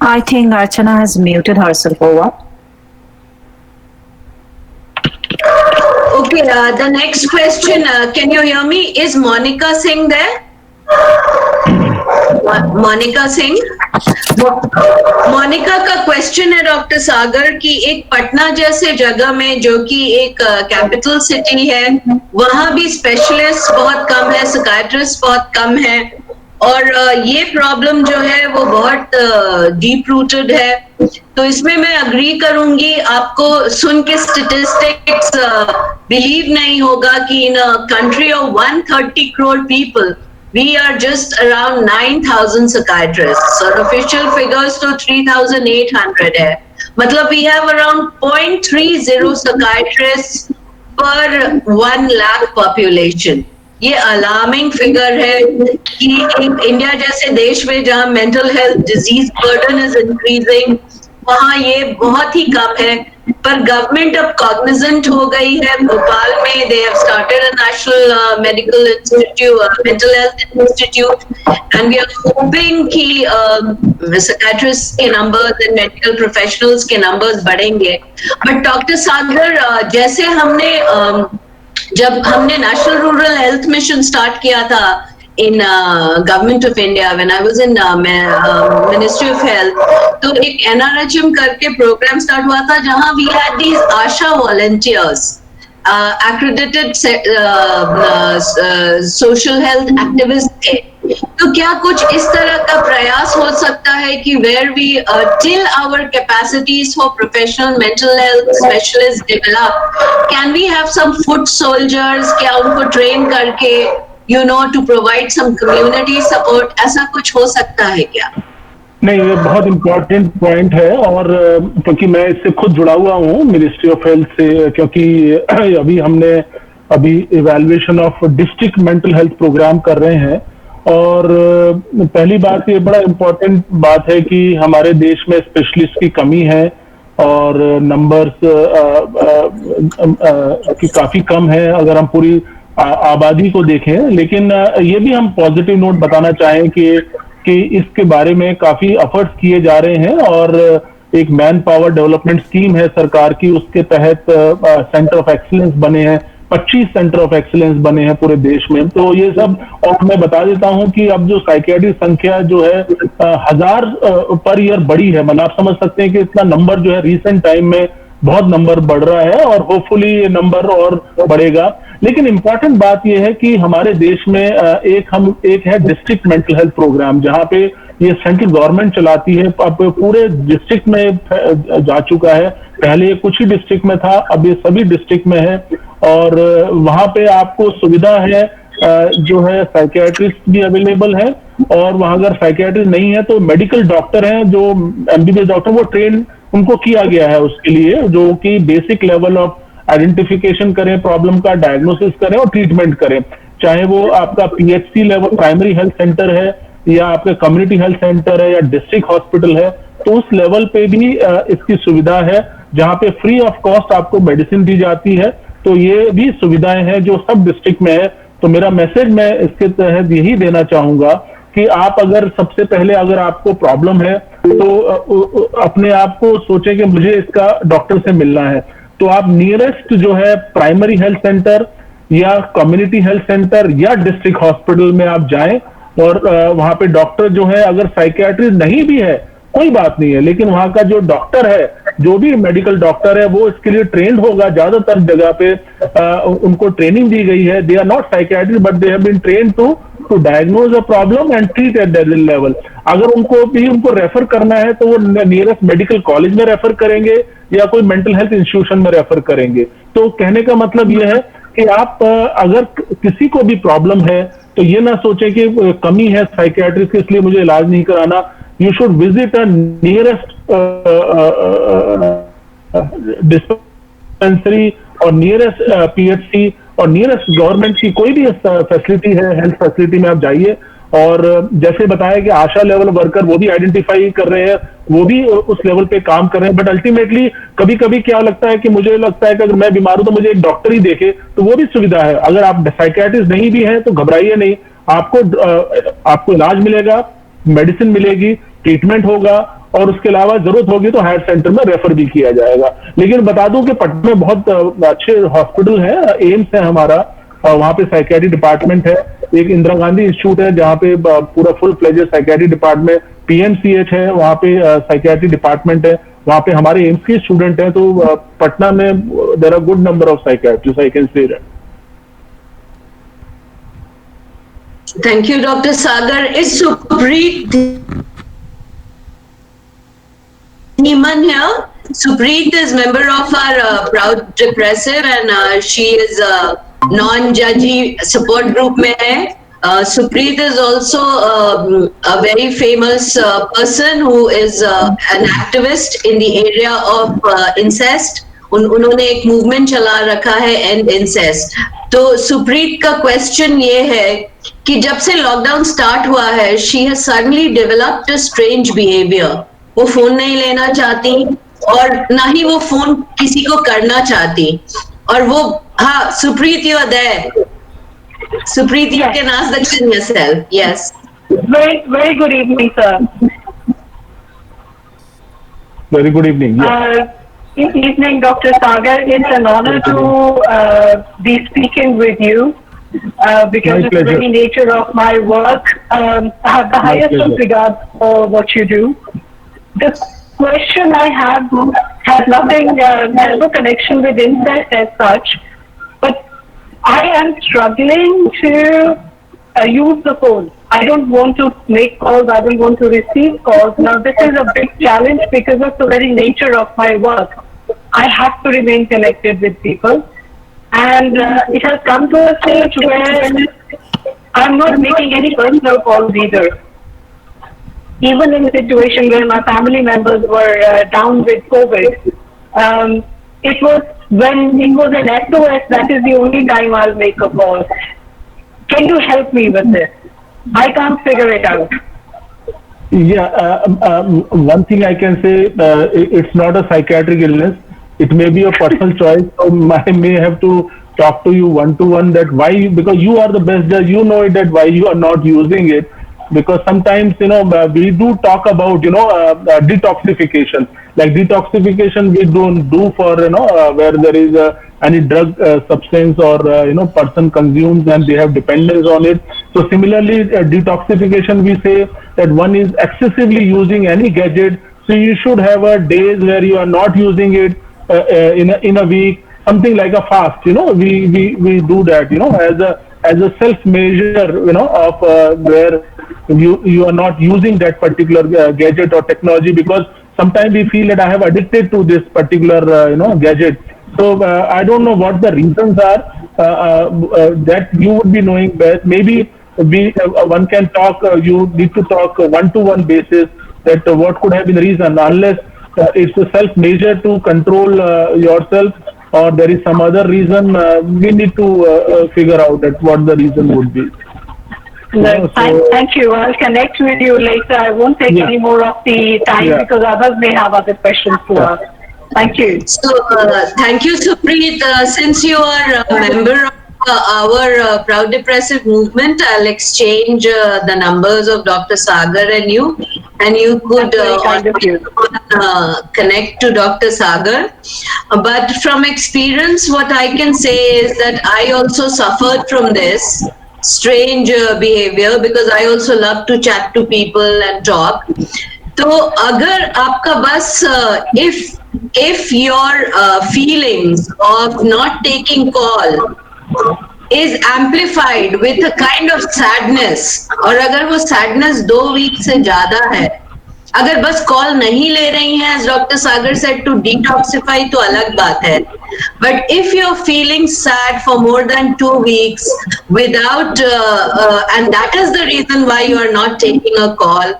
I think Archana has muted herself. Over. Okay, the next question, can you hear me? Is Monica Singh there? Monica Singh. मोनिका का question है doctor सागर की, एक पटना जैसे जगह में जो कि एक कैपिटल सिटी है, वहां भी स्पेशलिस्ट बहुत कम है, साइकियाट्रिस्ट बहुत कम है, और ये प्रॉब्लम जो है वो बहुत डीप रूटेड है. तो इसमें मैं अग्री करूंगी, आपको सुन के स्टेटिस्टिक्स बिलीव नहीं होगा कि in a country of 130 crore people we are just around 9,000 psychiatrists, और official figures तो 3,800 है. मतलब we have around 0.30 psychiatrists per 1 lakh population. ये अलार्मिंग फिगर है कि इंडिया जैसे देश में जहां mental health disease burden is increasing, वहां ये बहुत ही कम है. पर गवर्नमेंट अब कॉग्निजेंट हो गई है. भोपाल में they have started a national medical institute, mental health institute, and we are hoping कि साइकियाट्रिस्ट के नंबर्स एंड मेडिकल प्रोफेशनल्स के नंबर्स बढ़ेंगे. बट डॉक्टर सागर, जैसे जब हमने national rural health mission start किया था in government of India, when I was in Ministry of Health, तो एक NRHM करके प्रोग्राम स्टार्ट हुआ था जहां we had these Asha volunteers, accredited social health activists थे. तो क्या कुछ इस तरह का प्रयास हो सकता है कि where we till our capacities for professional mental health specialists develop, can we have some foot soldiers, क्या उनको ट्रेन करके to provide some community support, ऐसा कुछ हो सकता है क्या? नहीं, ये बहुत इम्पोर्टेंट पॉइंट है, और क्योंकि मैं इससे खुद जुड़ा हुआ हूँ मिनिस्ट्री ऑफ हेल्थ से, क्योंकि अभी हमने अभी evaluation of district mental health program कर रहे हैं। और पहली बात, ये बड़ा इम्पोर्टेंट बात है कि हमारे देश में स्पेशलिस्ट की कमी है और नंबर्स की काफी कम है अगर हम पूरी आबादी को देखें। लेकिन ये भी हम पॉजिटिव नोट बताना चाहें कि इसके बारे में काफी एफर्ट्स किए जा रहे हैं और एक मैन पावर डेवलपमेंट स्कीम है सरकार की, उसके तहत सेंटर ऑफ एक्सीलेंस बने हैं, 25 सेंटर ऑफ एक्सीलेंस बने हैं पूरे देश में। तो ये सब, और मैं बता देता हूं कि अब जो साइकियाट्री संख्या जो है 1000 पर ईयर बढ़ी है। मतलब आप समझ सकते हैं कि इतना नंबर जो है रिसेंट टाइम में बहुत नंबर बढ़ रहा है और होपफुली ये नंबर और बढ़ेगा। लेकिन इंपॉर्टेंट बात यह है कि हमारे देश में एक है डिस्ट्रिक्ट मेंटल हेल्थ प्रोग्राम, जहां पे ये सेंट्रल गवर्नमेंट चलाती है। अब पूरे डिस्ट्रिक्ट में जा चुका है, पहले कुछ ही डिस्ट्रिक्ट में था, अब ये सभी डिस्ट्रिक्ट में है। और वहां पे आपको सुविधा है, जो है साइकियाट्रिस्ट भी अवेलेबल है, और वहां अगर साइकियाट्रिस्ट नहीं है तो मेडिकल डॉक्टर हैं, जो एमबीबीएस डॉक्टर, वो ट्रेन उनको किया गया है उसके लिए, जो कि बेसिक लेवल ऑफ आइडेंटिफिकेशन करें, प्रॉब्लम का डायग्नोसिस करें और ट्रीटमेंट करें। चाहे वो आपका PHC level primary health centre है या आपका कम्युनिटी हेल्थ सेंटर है या डिस्ट्रिक्ट हॉस्पिटल है, तो उस लेवल पे भी इसकी सुविधा है, जहां पे फ्री ऑफ कॉस्ट आपको मेडिसिन दी जाती है। तो ये भी सुविधाएं हैं जो सब डिस्ट्रिक्ट में है। तो मेरा मैसेज मैं इसके तहत यही देना चाहूंगा कि आप अगर सबसे पहले अगर आपको प्रॉब्लम है तो अपने आप को सोचें कि मुझे इसका डॉक्टर से मिलना है, तो आप नियरेस्ट जो है प्राइमरी हेल्थ सेंटर या कम्युनिटी हेल्थ सेंटर या डिस्ट्रिक्ट हॉस्पिटल में आप जाएं, और वहां पे डॉक्टर जो है, अगर साइकियाट्रिस्ट नहीं भी है कोई बात नहीं है, लेकिन वहां का जो डॉक्टर है, जो भी मेडिकल डॉक्टर है, वो इसके लिए ट्रेंड होगा। ज्यादातर जगह पे उनको ट्रेनिंग दी गई है। They are not psychiatrist but they have been trained to diagnose a problem and treat at that level. अगर उनको रेफर करना है तो वो नियरेस्ट मेडिकल कॉलेज में रेफर करेंगे या कोई मेंटल हेल्थ इंस्टीट्यूशन में रेफर करेंगे। तो कहने का मतलब ये है कि आप अगर किसी को भी प्रॉब्लम है तो ये ना सोचें कि कमी है साइकियाट्रिस्ट की, इसलिए मुझे इलाज नहीं कराना। You should visit a nearest dispensary और nearest PHC और nearest गवर्नमेंट की कोई भी फैसिलिटी है, हेल्थ फैसिलिटी में आप जाइए। और जैसे बताया कि आशा लेवल वर्कर वो भी आइडेंटिफाई कर रहे हैं, वो भी उस लेवल पे काम कर रहे हैं। बट अल्टीमेटली कभी कभी क्या लगता है कि मुझे लगता है कि अगर मैं बीमार हूं तो मुझे एक डॉक्टर ही देखे, तो वो भी सुविधा है। अगर आप साइकियाट्रिस्ट नहीं भी हैं तो घबराइए नहीं, आपको इलाज मिलेगा, मेडिसिन मिलेगी, ट्रीटमेंट होगा, और उसके अलावा जरूरत होगी तो हायर सेंटर में रेफर भी किया जाएगा। लेकिन बता दूं कि पटना में बहुत अच्छे हॉस्पिटल है, एम्स है हमारा, और वहां पे साइकियाट्री डिपार्टमेंट है। एक इंदिरा गांधी इंस्टीट्यूट है जहां पे पूरा full fledged psychiatry department, PMCH है, वहां पे साइकियाट्री डिपार्टमेंट है, वहां पे हमारे एम्स के स्टूडेंट हैं। तो पटना में there are good number of psychiatrist, I can say that. Thank you, Dr. Sagar. Is Supreet Neeman here? Supreet is member of our Proud Depressive, and she is a non-judgy support group में है. Supreet is also a very famous person who is an activist in the area of incest. उन्होंने एक movement चला रखा है and incest. तो सुप्रीत का question ये है कि जब से लॉकडाउन स्टार्ट हुआ है, she has suddenly developed a strange behaviour. वो फोन नहीं लेना चाहती और ना ही वो फोन किसी को करना चाहती। और वो, हाँ Supreet, you are there. Supreet, you can ask the question yourself. Yes. Very good evening, sir. Very good evening. Yes. Good evening, Dr. Sagar. It's an honor to be speaking with you because of the very nature of my work. I have the highest of regard for what you do. The question I have has nothing, has no connection with incest as such, but I am struggling to use the phone. I don't want to make calls. I don't want to receive calls. Now, this is a big challenge because of the very nature of my work. I have to remain connected with people. And it has come to a stage where I'm not making any personal calls either. Even in a situation where my family members were down with COVID, it was when it was an SOS, that is the only time I'll make a call. Can you help me with this? I can't figure it out. Yeah, one thing I can say, it's not a psychiatric illness. It may be a personal choice. So I may have to talk to you one-to-one that why, because you are the best judge, you know it, that why you are not using it. Because sometimes, we do talk about, detoxification. Like detoxification, we don't do for, where there is any drug substance or, person consumes and they have dependence on it. So similarly, detoxification, we say that one is excessively using any gadget. So you should have a days where you are not using it in a week, something like a fast. We do that, as a self measure, of where you are not using that particular gadget or technology, because sometimes we feel that I have addicted to this particular gadget. So I don't know what the reasons are that you would be knowing best. Maybe one can talk. You need to talk one-to-one basis that what could have been the reason, unless it's a self measure to control yourself, or there is some other reason. We need to figure out that what the reason would be. Thank you. I'll connect with you later. I won't take any more of the time because others may have other questions to ask. Thank you. So, thank you, Supreet. Since you are a member of our Proud Depressive movement, I'll exchange the numbers of Dr. Sagar and you could connect to Dr. Sagar. But from experience, what I can say is that I also suffered from this strange behavior, because I also love to chat to people and talk. So, agar aapka bas, if your feelings of not taking call is amplified with a kind of sadness, और अगर वो sadness 2 weeks से ज़्यादा है, अगर बस call नहीं ले रही हैं, as Dr. Sagar said, to detoxify, तो अलग बात है. But if you're feeling sad for more than 2 weeks without, and that is the reason why you are not taking a call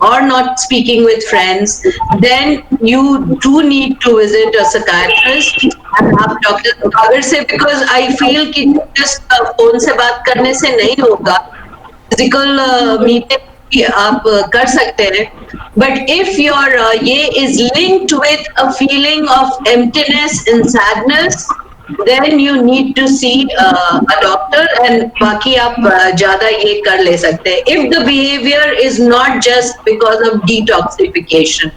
or not speaking with friends, then you do need to visit a psychiatrist and have Dr. Sagar say, because I feel कि just phone से बात करने से नहीं होगा, physical meeting आप कर सकते हैं, but if your ये is linked with a feeling of emptiness and sadness, then you need to see a doctor, and बाकी आप ज़्यादा ये कर ले सकते हैं. If the behavior is not just because of detoxification,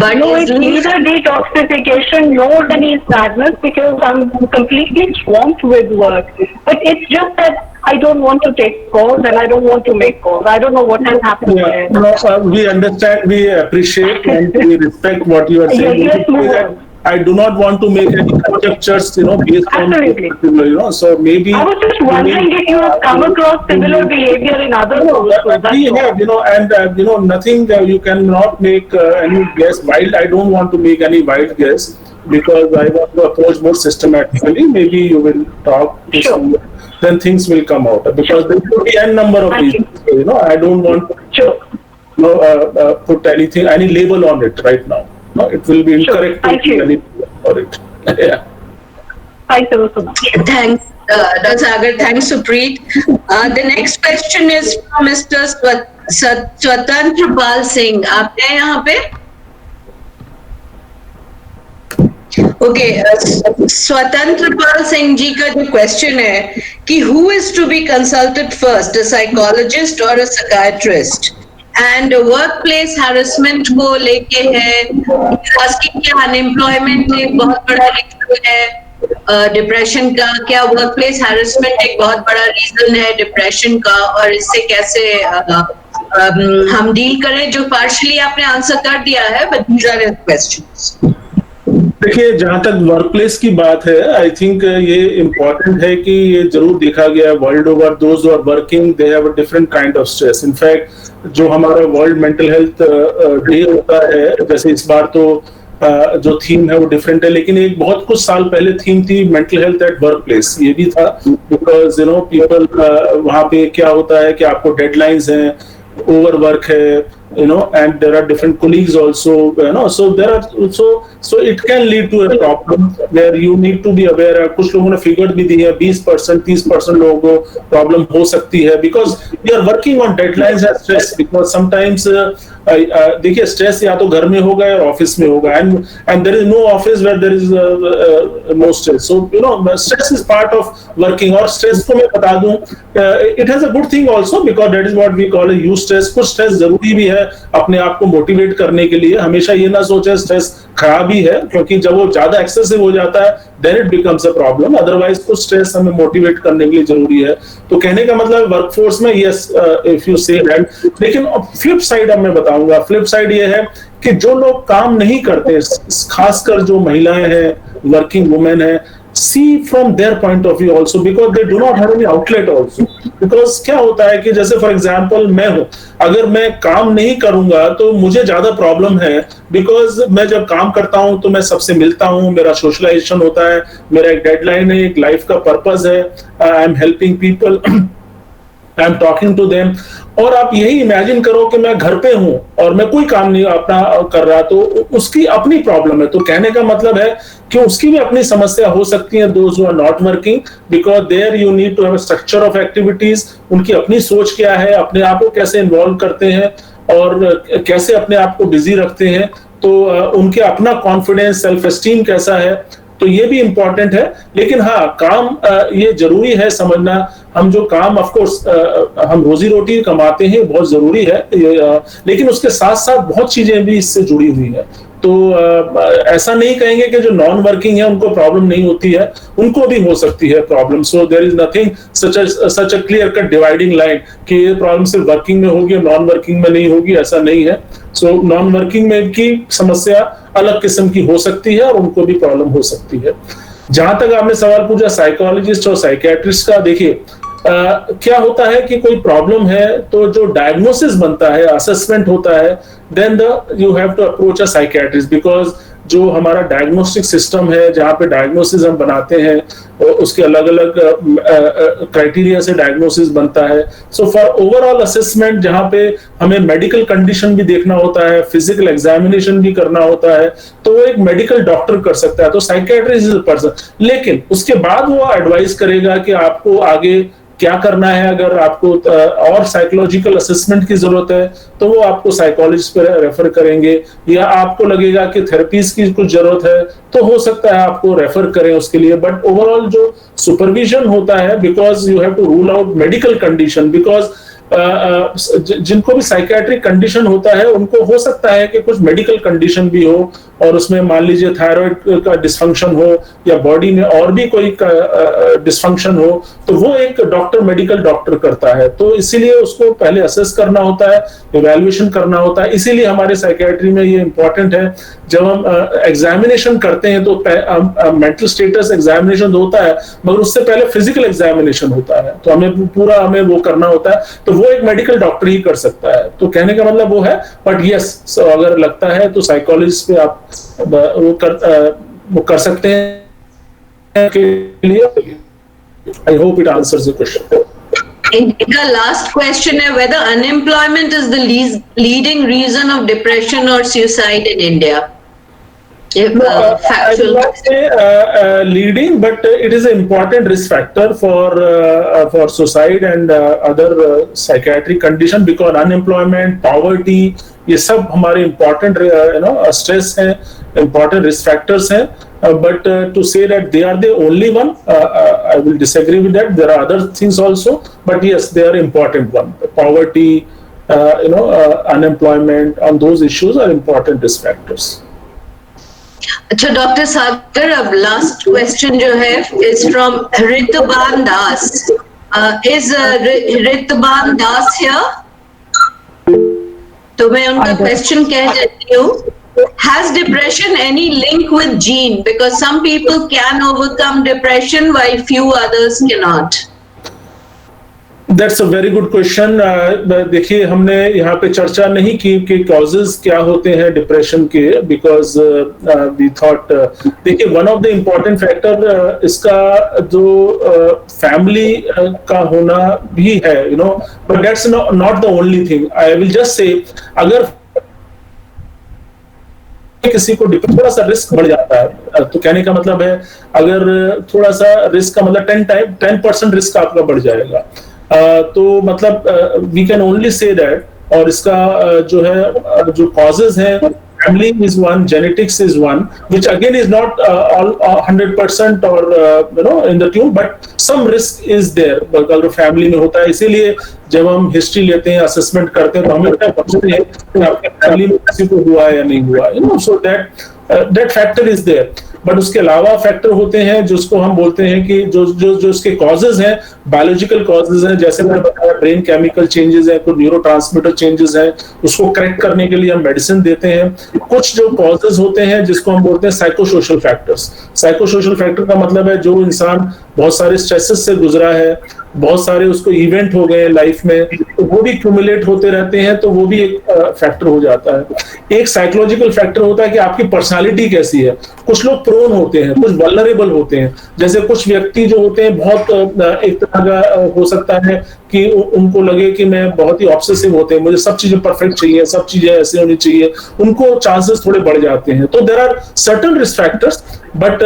but no, it's neither detoxification nor any sadness, because I'm completely swamped with work. But it's just that I don't want to take calls and I don't want to make calls. I don't know what has happened there. No, we understand, we appreciate and we respect what you are saying. I do not want to make any conjectures, based on, so maybe. I was just wondering if you have come across similar behavior in other schools. We have, and nothing, you cannot make any guess. Wild, I don't want to make any wild guess, because I want to approach more systematically. Maybe you will talk to someone, then things will come out, because there could be n number of reasons. I don't want to put any label on it right now. No, it will be incorrect to put any for it. Yeah. Thank you so much. Thanks, Dr. Sagar. Thanks, Supreet. The next question is from Mr. Swatantra Pal Singh. आप हैं यहाँ पे? Okay, Swatantra Pal Singh जी का जो question है कि who is to be consulted first, a psychologist or a psychiatrist? And workplace harassment को लेके है, asking क्या unemployment एक बहुत बड़ा reason है depression का, क्या workplace harassment एक बहुत बड़ा reason है depression का, और इससे कैसे हम deal करें, जो partially आपने answer कर दिया है, but these are the questions. देखिए, जहां तक वर्क प्लेस की बात है, आई थिंक ये इम्पोर्टेंट है कि ये जरूर देखा गया world over, those who are working they have a different kind of stress. In fact जो हमारा वर्ल्ड मेंटल हेल्थ डे होता है, जैसे इस बार तो जो थीम है वो डिफरेंट है, लेकिन एक बहुत कुछ साल पहले थीम थी mental health at work place. ये भी था बिकॉज पीपल वहां पे क्या होता है कि आपको डेडलाइंस हैं, ओवर वर्क है, and there are different colleagues also, so there are so it can lead to a problem where you need to be aware. कुछ लोगों ने फिगर भी दी है 20% 30% लोगों को प्रॉब्लम हो सकती है because we are working on deadlines and stress, because sometimes देखिए स्ट्रेस या तो घर में होगा या ऑफिस में होगा, and there is no office where there is no stress. So stress is part of working. और स्ट्रेस को मैं बता दूं, it has a good thing also because that is what we call a use stress. कुछ stress जरूरी भी है अपने आप को मोटिवेट करने के लिए. हमेशा ये ना सोचे स्ट्रेस खराब ही है, क्योंकि जब वो ज्यादा एक्सेसिव हो जाता है then it becomes a problem. Otherwise कुछ स्ट्रेस हमें मोटिवेट करने के लिए जरूरी है. तो कहने का मतलब वर्कफोर्स में yes, if you say that. लेकिन फ्लिप साइड अब मैं बताऊंगा. फ्लिप साइड ये है कि जो लोग काम नहीं करते, खासकर जो महिलाएं हैं, वर्किंग वुमेन है, see from their point of view also, because they do not have any outlet also. Because क्या होता है कि जैसे फॉर एग्जांपल मैं हूं, अगर मैं काम नहीं करूंगा तो मुझे ज्यादा प्रॉब्लम है, बिकॉज मैं जब काम करता हूं तो मैं सबसे मिलता हूं, मेरा सोशलाइजेशन होता है, मेरा एक डेडलाइन है, एक लाइफ का पर्पस है, I am helping people, I am talking to them. और आप यही इमेजिन करो कि मैं घर पे हूं और मैं कोई काम नहीं अपना कर रहा, तो उसकी अपनी प्रॉब्लम है. तो कहने का मतलब है कि उसकी भी अपनी समस्या हो सकती है. Those who are not working, because there you need to have a structure of activities. उनकी अपनी सोच क्या है, अपने आप को कैसे इन्वॉल्व करते हैं और कैसे अपने आप को बिजी रखते हैं, तो उनके अपना कॉन्फिडेंस, सेल्फ एस्टीम कैसा है, तो ये भी इंपॉर्टेंट है. लेकिन हाँ, काम ये जरूरी है समझना. हम जो काम ऑफ कोर्स हम रोजी रोटी कमाते हैं, बहुत जरूरी है, लेकिन उसके साथ साथ बहुत चीजें भी इससे जुड़ी हुई है. तो ऐसा नहीं कहेंगे कि जो नॉन वर्किंग है उनको प्रॉब्लम नहीं होती है, उनको भी हो सकती है problem. So there is nothing such a clear cut dividing line कि ये प्रॉब्लम सिर्फ वर्किंग में होगी और नॉन वर्किंग में नहीं होगी, ऐसा नहीं है. सो नॉन वर्किंग में की समस्या अलग किस्म की हो सकती है और उनको भी प्रॉब्लम हो सकती है. जहां तक आपने सवाल पूछा साइकोलॉजिस्ट और साइकियाट्रिस्ट का, देखिए क्या होता है कि कोई प्रॉब्लम है तो जो डायग्नोसिस बनता है, असेसमेंट होता है, then you have to approach a psychiatrist, because जो हमारा डायग्नोस्टिक सिस्टम है, जहाँ पे डायग्नोसिस हम बनाते हैं, उसके अलग अलग क्राइटेरिया से डायग्नोसिस बनता है. सो फॉर ओवरऑल असेसमेंट, जहाँ पे हमें मेडिकल कंडीशन भी देखना होता है, फिजिकल एग्जामिनेशन भी करना होता है, तो वो एक मेडिकल डॉक्टर कर सकता है. तो साइकियाट्रिस्ट इज अ पर्सन, लेकिन उसके बाद वो एडवाइस करेगा कि आपको आगे क्या करना है. अगर आपको और साइकोलॉजिकल असेसमेंट की जरूरत है तो वो आपको साइकोलॉजिस्ट पे रेफर करेंगे, या आपको लगेगा कि थेरेपीज की कुछ जरूरत है तो हो सकता है आपको रेफर करें उसके लिए. बट ओवरऑल जो सुपरविजन होता है, because you have to rule out medical condition, because जिनको भी साइकियाट्रिक कंडीशन होता है उनको हो सकता है कि कुछ मेडिकल कंडीशन भी हो, और उसमें मान लीजिए थायराइड का डिसफंक्शन हो या बॉडी में और भी कोई डिसफंक्शन हो, तो वो एक डॉक्टर, मेडिकल डॉक्टर करता है. तो इसीलिए उसको पहले असेस करना होता है, इवैल्यूएशन करना होता है. इसीलिए हमारे साइकियाट्री में ये इंपॉर्टेंट है, जब हम एग्जामिनेशन करते हैं तो मेंटल स्टेटस एग्जामिनेशन होता है, मगर उससे पहले फिजिकल एग्जामिनेशन होता है, तो हमें वो करना होता है. तो वो एक मेडिकल डॉक्टर ही कर सकता है. तो कहने का मतलब वो है. बट यस, अगर लगता है तो साइकोलॉजिस्ट पे आप वो कर सकते हैं के लिए. I hope it answers the question. The last question is whether unemployment is the leading reason of depression or suicide in India. If, I will not say leading, but it is an important risk factor for suicide and other psychiatric condition, because unemployment, poverty, ये सब हमारे important stress हैं, important risk factors हैं. But to say that they are the only one, I will disagree with that. There are other things also, but yes, they are important one. Poverty, unemployment, and those issues are important risk factors. अच्छा doctor Sagar, अब last question जो है is from Ritban Das. Is Ritban Das here? तो मैं उनका question कह देती हूँ. Has depression any link with gene? Because some people can overcome depression while few others cannot. That's a very good question. देखिए, हमने यहाँ पे चर्चा नहीं की कि कॉजेज क्या होते हैं डिप्रेशन के, बिकॉज वी थॉट, देखिए, one of the important factor इसका जो फैमिली का होना भी है, you know, but that's not the only thing. I will just say, अगर किसी को थोड़ा सा रिस्क बढ़ जाता है, तो कहने का मतलब है, अगर थोड़ा सा रिस्क का मतलब 10% रिस्क आपका बढ़ जाएगा, तो मतलब we can only say that. और इसका जो है, जो कॉजेज हैं, family is one, genetics is one, which again is not all 100% or you know, in the tune, but some risk is there अगर फैमिली में होता है। इसीलिए जब हम हिस्ट्री लेते हैं, असेसमेंट करते हैं, तो हमें क्या पूछते हैं कि आपके फैमिली में किसी को हुआ है या नहीं हुआ, you know, so that factor is there. But उसके अलावा फैक्टर होते हैं जिसको हम बोलते हैं कि जो उसके कॉजेज हैं, बायोलॉजिकल कॉजेज हैं, जैसे मैंने बताया, ब्रेन केमिकल चेंजेस हैं, कुछ न्यूरोट्रांसमीटर चेंजेस हैं, उसको करेक्ट करने के लिए हम मेडिसिन देते हैं। कुछ जो कॉजेज होते हैं जिसको हम बोलते हैं साइकोसोशल फैक्टर्स। साइकोसोशल फैक्टर का मतलब है जो इंसान बहुत सारे स्ट्रेसेस से गुजरा है, बहुत सारे उसको इवेंट हो गए लाइफ में, तो वो भी क्यूमुलेट होते रहते हैं, तो वो भी एक फैक्टर हो जाता है। एक साइकोलॉजिकल फैक्टर होता है कि आपकी पर्सनालिटी कैसी है। कुछ लोग प्रोन होते हैं, कुछ वल्नरेबल होते हैं, जैसे कुछ व्यक्ति जो होते हैं बहुत एक तरह का हो सकता है कि उनको लगे कि मैं बहुत ही ऑब्सेसिव होते हैं, मुझे सब चीजें परफेक्ट चाहिए, सब चीजें ऐसे होनी चाहिए, उनको चांसेस थोड़े बढ़ जाते हैं। तो there are certain risk factors, but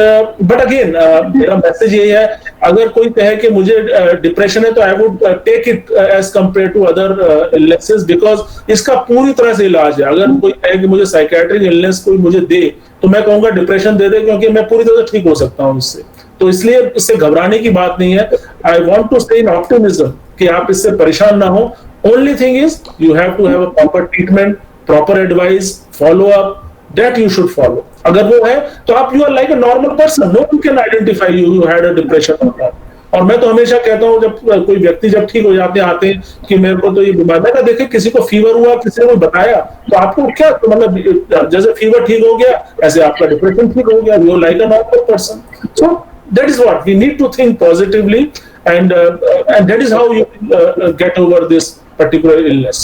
again मेरा मैसेज ये है, अगर कोई कहे कि मुझे डिप्रेशन है, तो I would take it as compare to other illnesses, because इसका पूरी तरह से इलाज है। अगर कोई कहे कि मुझे साइकेट्रिक इलनेस कोई मुझे दे, तो मैं कहूंगा डिप्रेशन दे दे, क्योंकि मैं पूरी तरह से ठीक हो सकता हूं इससे। तो इसलिए इससे घबराने की बात नहीं है। I want to stay in optimism कि आप इससे परेशान ना हो। Only thing is you have to have a proper treatment, proper advice, follow up, that you should follow. अगर वो है तो आप, you are like a normal person, no one can identify you had a depression. और मैं तो हमेशा कहता हूँ, जब कोई व्यक्ति जब ठीक हो जाते आते हैं कि मेरे को तो ये बीमारी, मैं देखे किसी को फीवर हुआ, किसी ने बताया, तो आपको क्या, तो मतलब जैसे फीवर ठीक हो गया, ऐसे आपका डिप्रेशन ठीक हो गया, you like a normal person. So that is what we need to think positively, and that is how you get over this particular illness.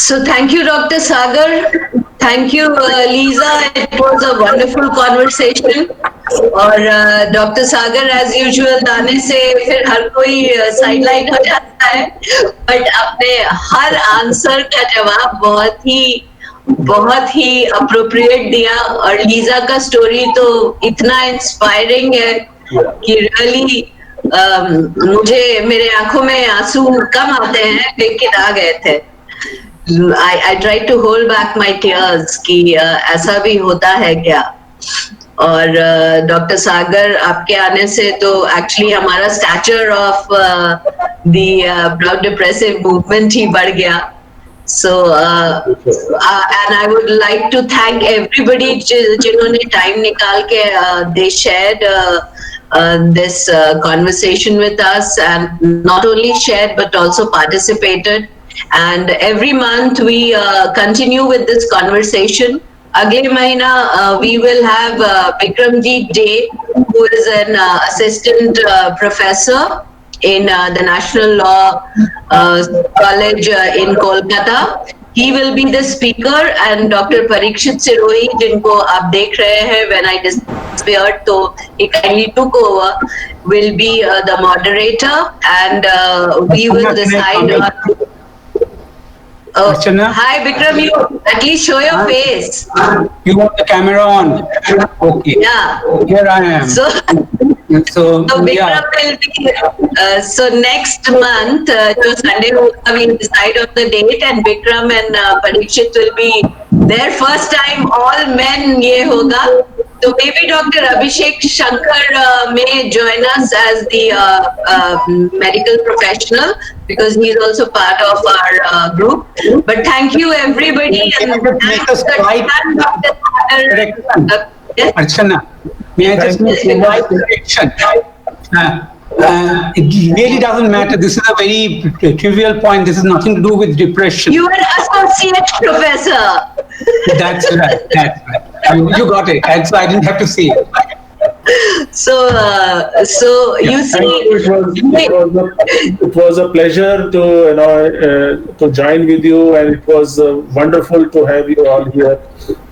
So thank you, Dr. Sagar. Thank you, Lisa. It was a wonderful conversation. और doctor सागर as usual दाने से फिर हर कोई sideline हो जाता है, but अपने हर answer का जवाब बहुत ही अप्रोप्रिएट दिया। और लीजा का स्टोरी तो इतना इंस्पायरिंग है कि रियली मुझे, मेरे आंखों में आंसू कम आते हैं लेकिन आ गए थे। I try to hold back my tears कि ऐसा भी होता है क्या। और डॉक्टर सागर आपके आने से तो एक्चुअली हमारा stature of the blood depressive movement ही बढ़ गया। So and I would like to thank everybody जिन्होंने टाइम निकाल के they shared this conversation with us, and not only shared but also participated. And every month we continue with this conversation. अगले महीना we will have Bikramjit Day, who is an assistant professor in the National Law College in Kolkata. He will be the speaker, and Dr. Parikshit Sirohi, जिनको आप देख रहे हैं when I disappeared, तो he kindly took over, will be the moderator, and we will decide on. Hi Bikram, you at least show your face. You want the camera on? Okay. Yeah. Here I am. So Bikram will be, so next month, जो Sunday होगा, we decide on the date, and Bikram and Parikshit will be there. First time all men ये होगा. So maybe Dr. Abhishek Shankar may join us as the medical professional, because he is also part of our group. But thank you everybody. And Archana, may I just make a slight correction? It really doesn't matter. This is a very trivial point. This has nothing to do with depression. You are an associate professor. That's right. That's right. You got it. And so I didn't have to say it. So, so you see, It was a pleasure to to join with you, and it was wonderful to have you all here.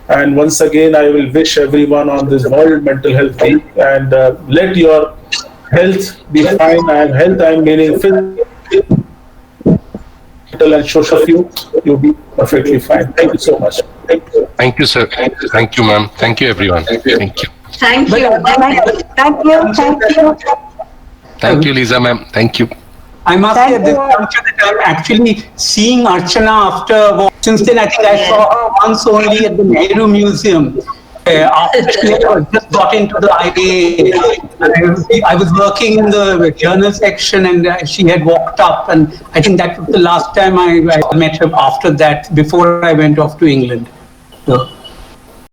And once again, I will wish everyone on this World Mental Health Week, and let your health be fine. And health, I'm meaning physical and social. You'll be perfectly fine. Thank you so much. Thank you, sir. Thank you, ma'am. Thank you, everyone. Thank you. thank you. Thank you. Thank you, Lisa, ma'am. Thank you. I must say at this juncture that I'm actually seeing Archana after, since then I think I saw her once only at the Nehru Museum. After she had just got into the IBA, I was working in the journal section and she had walked up, and I think that was the last time I met her after that, before I went off to England. So,